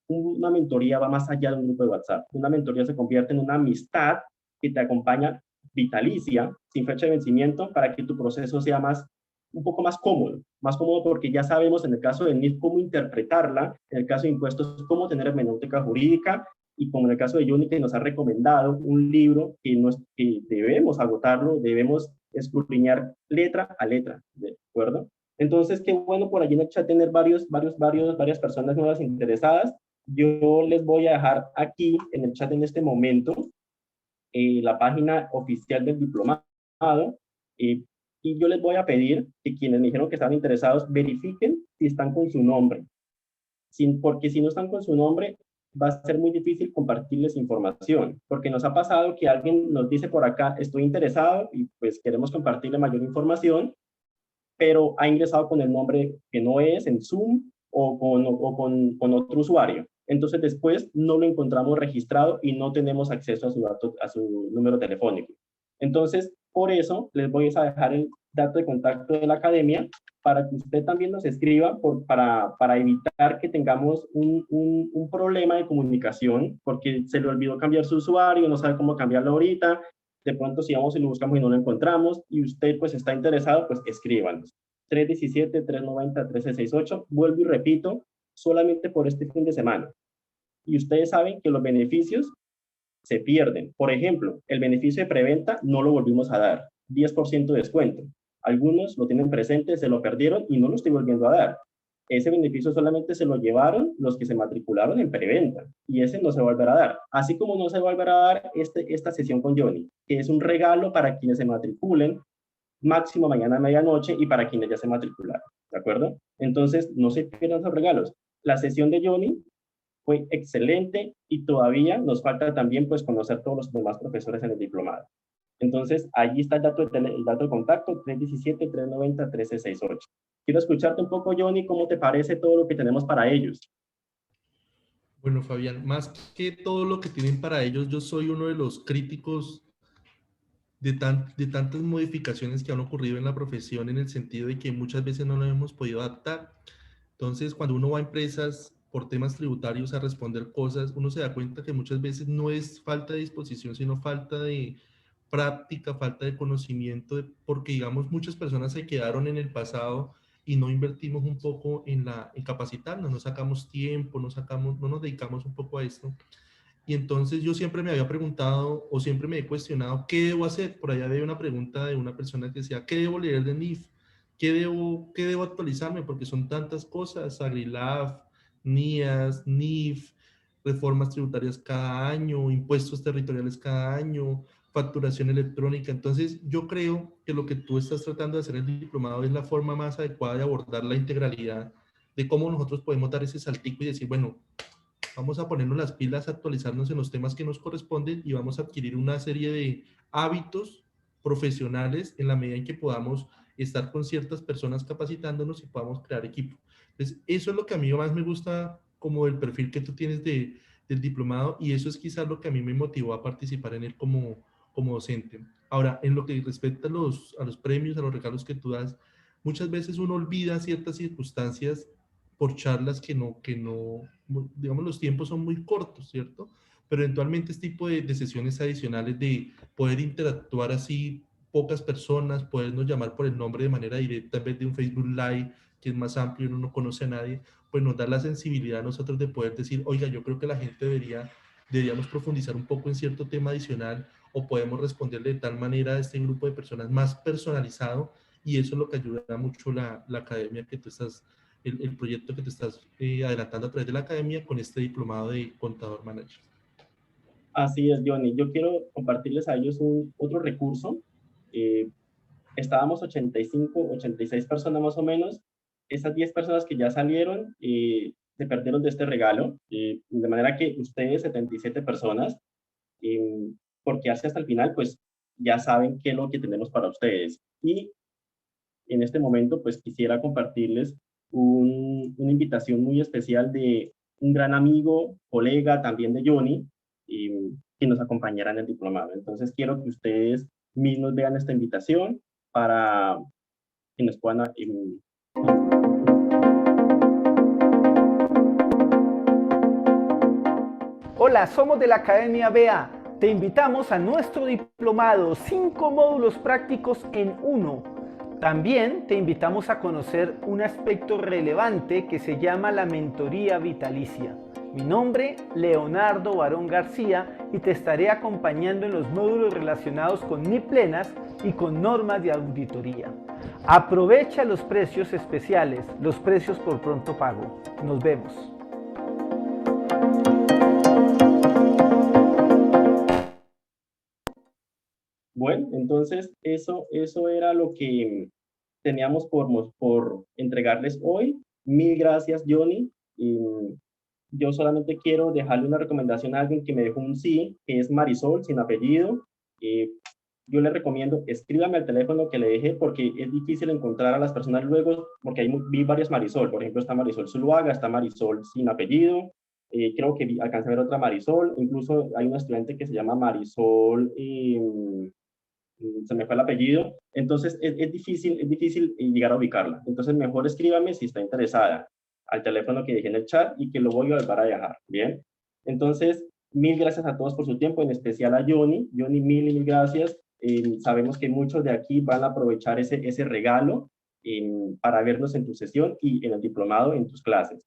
Una mentoría va más allá de un grupo de WhatsApp. Una mentoría se convierte en una amistad que te acompaña vitalicia, sin fecha de vencimiento, para que tu proceso sea un poco más cómodo porque ya sabemos en el caso de NIF cómo interpretarla, en el caso de impuestos cómo tener hermenéutica jurídica, y como en el caso de Johnny, que nos ha recomendado un libro que debemos agotarlo, debemos escudriñar letra a letra, ¿de acuerdo? Entonces, qué bueno por allí en el chat tener varias personas nuevas interesadas. Yo les voy a dejar aquí en el chat en este momento la página oficial del diplomado, y yo les voy a pedir que quienes me dijeron que estaban interesados verifiquen si están con su nombre, porque si no están con su nombre va a ser muy difícil compartirles información, porque nos ha pasado que alguien nos dice por acá, estoy interesado y pues queremos compartirle mayor información, pero ha ingresado con el nombre que no es en Zoom o con otro usuario. Entonces después no lo encontramos registrado y no tenemos acceso a su número telefónico. Entonces, por eso les voy a dejar el dato de contacto de la academia para que usted también nos escriba para evitar que tengamos un problema de comunicación, porque se le olvidó cambiar su usuario, no sabe cómo cambiarlo ahorita, de pronto si vamos y lo buscamos y no lo encontramos, y usted pues está interesado, pues escríbanos. 317-390-1368, vuelvo y repito, solamente por este fin de semana. Y ustedes saben que los beneficios se pierden. Por ejemplo, el beneficio de preventa no lo volvimos a dar, 10% de descuento. Algunos lo tienen presente, se lo perdieron y no lo estoy volviendo a dar. Ese beneficio solamente se lo llevaron los que se matricularon en preventa, y ese no se volverá a dar. Así como no se volverá a dar esta sesión con Johnny, que es un regalo para quienes se matriculen, máximo mañana a medianoche, y para quienes ya se matricularon, ¿de acuerdo? Entonces, no se pierdan esos regalos. La sesión de Johnny fue excelente y todavía nos falta también pues conocer todos los demás profesores en el diplomado. Entonces, allí está el dato de contacto, 317-390-1368. Quiero escucharte un poco, Johnny, ¿cómo te parece todo lo que tenemos para ellos? Bueno, Fabián, más que todo lo que tienen para ellos, yo soy uno de los críticos de tantas modificaciones que han ocurrido en la profesión en el sentido de que muchas veces no nos hemos podido adaptar. Entonces, cuando uno va a empresas por temas tributarios a responder cosas, uno se da cuenta que muchas veces no es falta de disposición, sino falta de práctica, falta de conocimiento, porque digamos muchas personas se quedaron en el pasado y no invertimos un poco en capacitarnos, no sacamos tiempo, no nos dedicamos un poco a esto. Y entonces yo siempre me había preguntado o siempre me he cuestionado qué debo hacer. Por allá había una pregunta de una persona que decía, ¿qué debo leer de NIF? ¿Qué debo actualizarme? Porque son tantas cosas, AgriLab, NIAS, NIF, reformas tributarias cada año, impuestos territoriales cada año, facturación electrónica. Entonces yo creo que lo que tú estás tratando de hacer en el diplomado es la forma más adecuada de abordar la integralidad, de cómo nosotros podemos dar ese saltico y decir, bueno, vamos a ponernos las pilas, actualizarnos en los temas que nos corresponden y vamos a adquirir una serie de hábitos profesionales en la medida en que podamos estar con ciertas personas capacitándonos y podamos crear equipo. Entonces, eso es lo que a mí más me gusta como del perfil que tú tienes del diplomado y eso es quizás lo que a mí me motivó a participar en él como docente. Ahora, en lo que respecta a los premios, a los regalos que tú das, muchas veces uno olvida ciertas circunstancias por charlas que no, digamos, los tiempos son muy cortos, ¿cierto? Pero eventualmente este tipo de sesiones adicionales de poder interactuar así pocas personas, podernos llamar por el nombre de manera directa en vez de un Facebook Live que es más amplio y uno no conoce a nadie, pues nos da la sensibilidad a nosotros de poder decir, oiga, yo creo que la gente deberíamos profundizar un poco en cierto tema adicional o podemos responderle de tal manera a este grupo de personas más personalizado y eso es lo que ayuda mucho la academia que tú estás el proyecto que te estás adelantando a través de la academia con este diplomado de contador manager. Así es, Johnny. Yo quiero compartirles a ellos otro recurso. Estábamos 85, 86 personas más o menos. Esas 10 personas que ya salieron se perdieron de este regalo. De manera que ustedes, 77 personas, porque hasta el final, pues ya saben qué es lo que tenemos para ustedes. Y en este momento, pues quisiera compartirles una invitación muy especial de un gran amigo, colega también de Johnny, que nos acompañará en el diplomado. Entonces quiero que ustedes mismos vean esta invitación para que nos puedan... Hola, somos de la Academia BA. Te invitamos a nuestro diplomado, 5 módulos prácticos en uno. También te invitamos a conocer un aspecto relevante que se llama la mentoría vitalicia. Mi nombre, Leonardo Barón García, y te estaré acompañando en los módulos relacionados con NIF plenas y con normas de auditoría. Aprovecha los precios especiales, los precios por pronto pago. Nos vemos. Bueno, entonces eso era lo que teníamos por entregarles hoy. Mil gracias, Johnny. Yo solamente quiero dejarle una recomendación a alguien que me dejó un sí, que es Marisol, sin apellido. Yo le recomiendo, escríbame al teléfono que le dejé porque es difícil encontrar a las personas luego, porque ahí vi varias Marisol. Por ejemplo, está Marisol Zuluaga, está Marisol sin apellido. Creo que alcancé a ver otra Marisol. Incluso hay una estudiante que se llama Marisol... se me fue el apellido, entonces es difícil llegar a ubicarla. Entonces mejor escríbame si está interesada al teléfono que dejé en el chat y que lo voy a volver a dejar, ¿bien? Entonces, mil gracias a todos por su tiempo, en especial a Johnny. Johnny, mil gracias. Sabemos que muchos de aquí van a aprovechar ese regalo para vernos en tu sesión y en el diplomado en tus clases.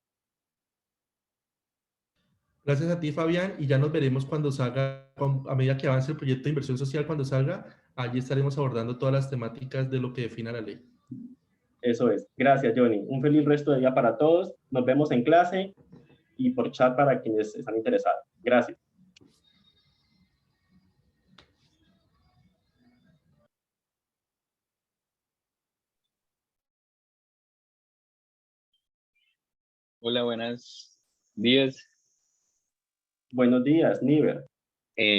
Gracias a ti, Fabián, y ya nos veremos cuando salga, a medida que avance el proyecto de inversión social, cuando salga, allí estaremos abordando todas las temáticas de lo que defina la ley. Eso es. Gracias, Johnny. Un feliz resto de día para todos. Nos vemos en clase y por chat para quienes están interesados. Gracias. Hola, buenos días. Buenos días, Niver.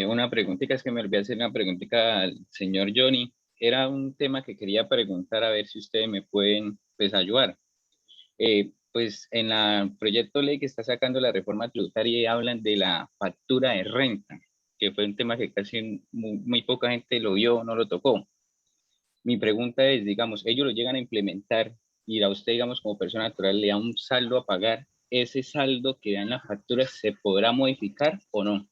Una preguntita, es que me olvidé hacer una preguntita al señor Johnny. Era un tema que quería preguntar a ver si ustedes me pueden pues, ayudar. Pues en el proyecto de ley que está sacando la reforma tributaria hablan de la factura de renta. que fue un tema que casi muy poca gente lo vio, no lo tocó. Mi pregunta es, digamos, ellos lo llegan a implementar y a usted, digamos, como persona natural, le da un saldo a pagar. ¿Ese saldo que da en la factura se podrá modificar o no?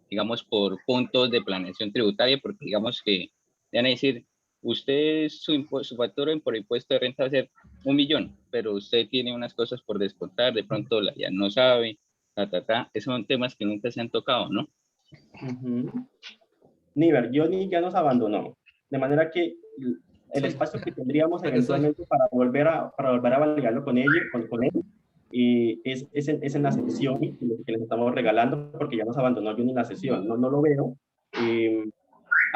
Digamos, por puntos de planeación tributaria, porque digamos que van a decir, usted su factura por impuesto de renta va a ser 1 millón, pero usted tiene unas cosas por descontar, de pronto ya no sabe, Esos son temas que nunca se han tocado, ¿no? Niver, Johnny ya nos abandonó, de manera que el espacio que tendríamos eventualmente para volver a validarlo con él, es en la sesión que les estamos regalando, porque ya nos abandonó Johnny en la sesión, no lo veo.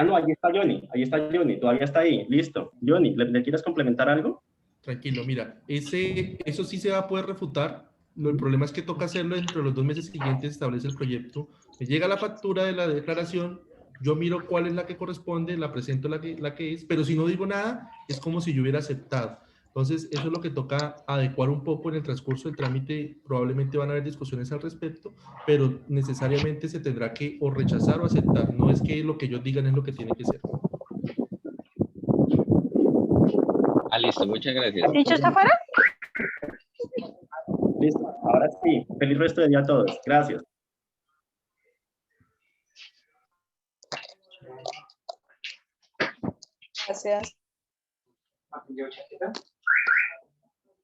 No, ahí está Johnny, todavía está ahí, listo. Johnny, ¿le quieres complementar algo? Tranquilo, mira, eso sí se va a poder refutar. El problema es que toca hacerlo entre los 2 meses siguientes, establece el proyecto. Me llega la factura de la declaración, yo miro cuál es la que corresponde, la presento la que es, pero si no digo nada, es como si yo hubiera aceptado. Entonces, eso es lo que toca adecuar un poco en el transcurso del trámite. Probablemente van a haber discusiones al respecto, pero necesariamente se tendrá que o rechazar o aceptar. No es que lo que ellos digan es lo que tiene que ser. Listo, muchas gracias. ¿Dicho está fuera? Listo, ahora sí. Feliz resto de día a todos. Gracias. Gracias.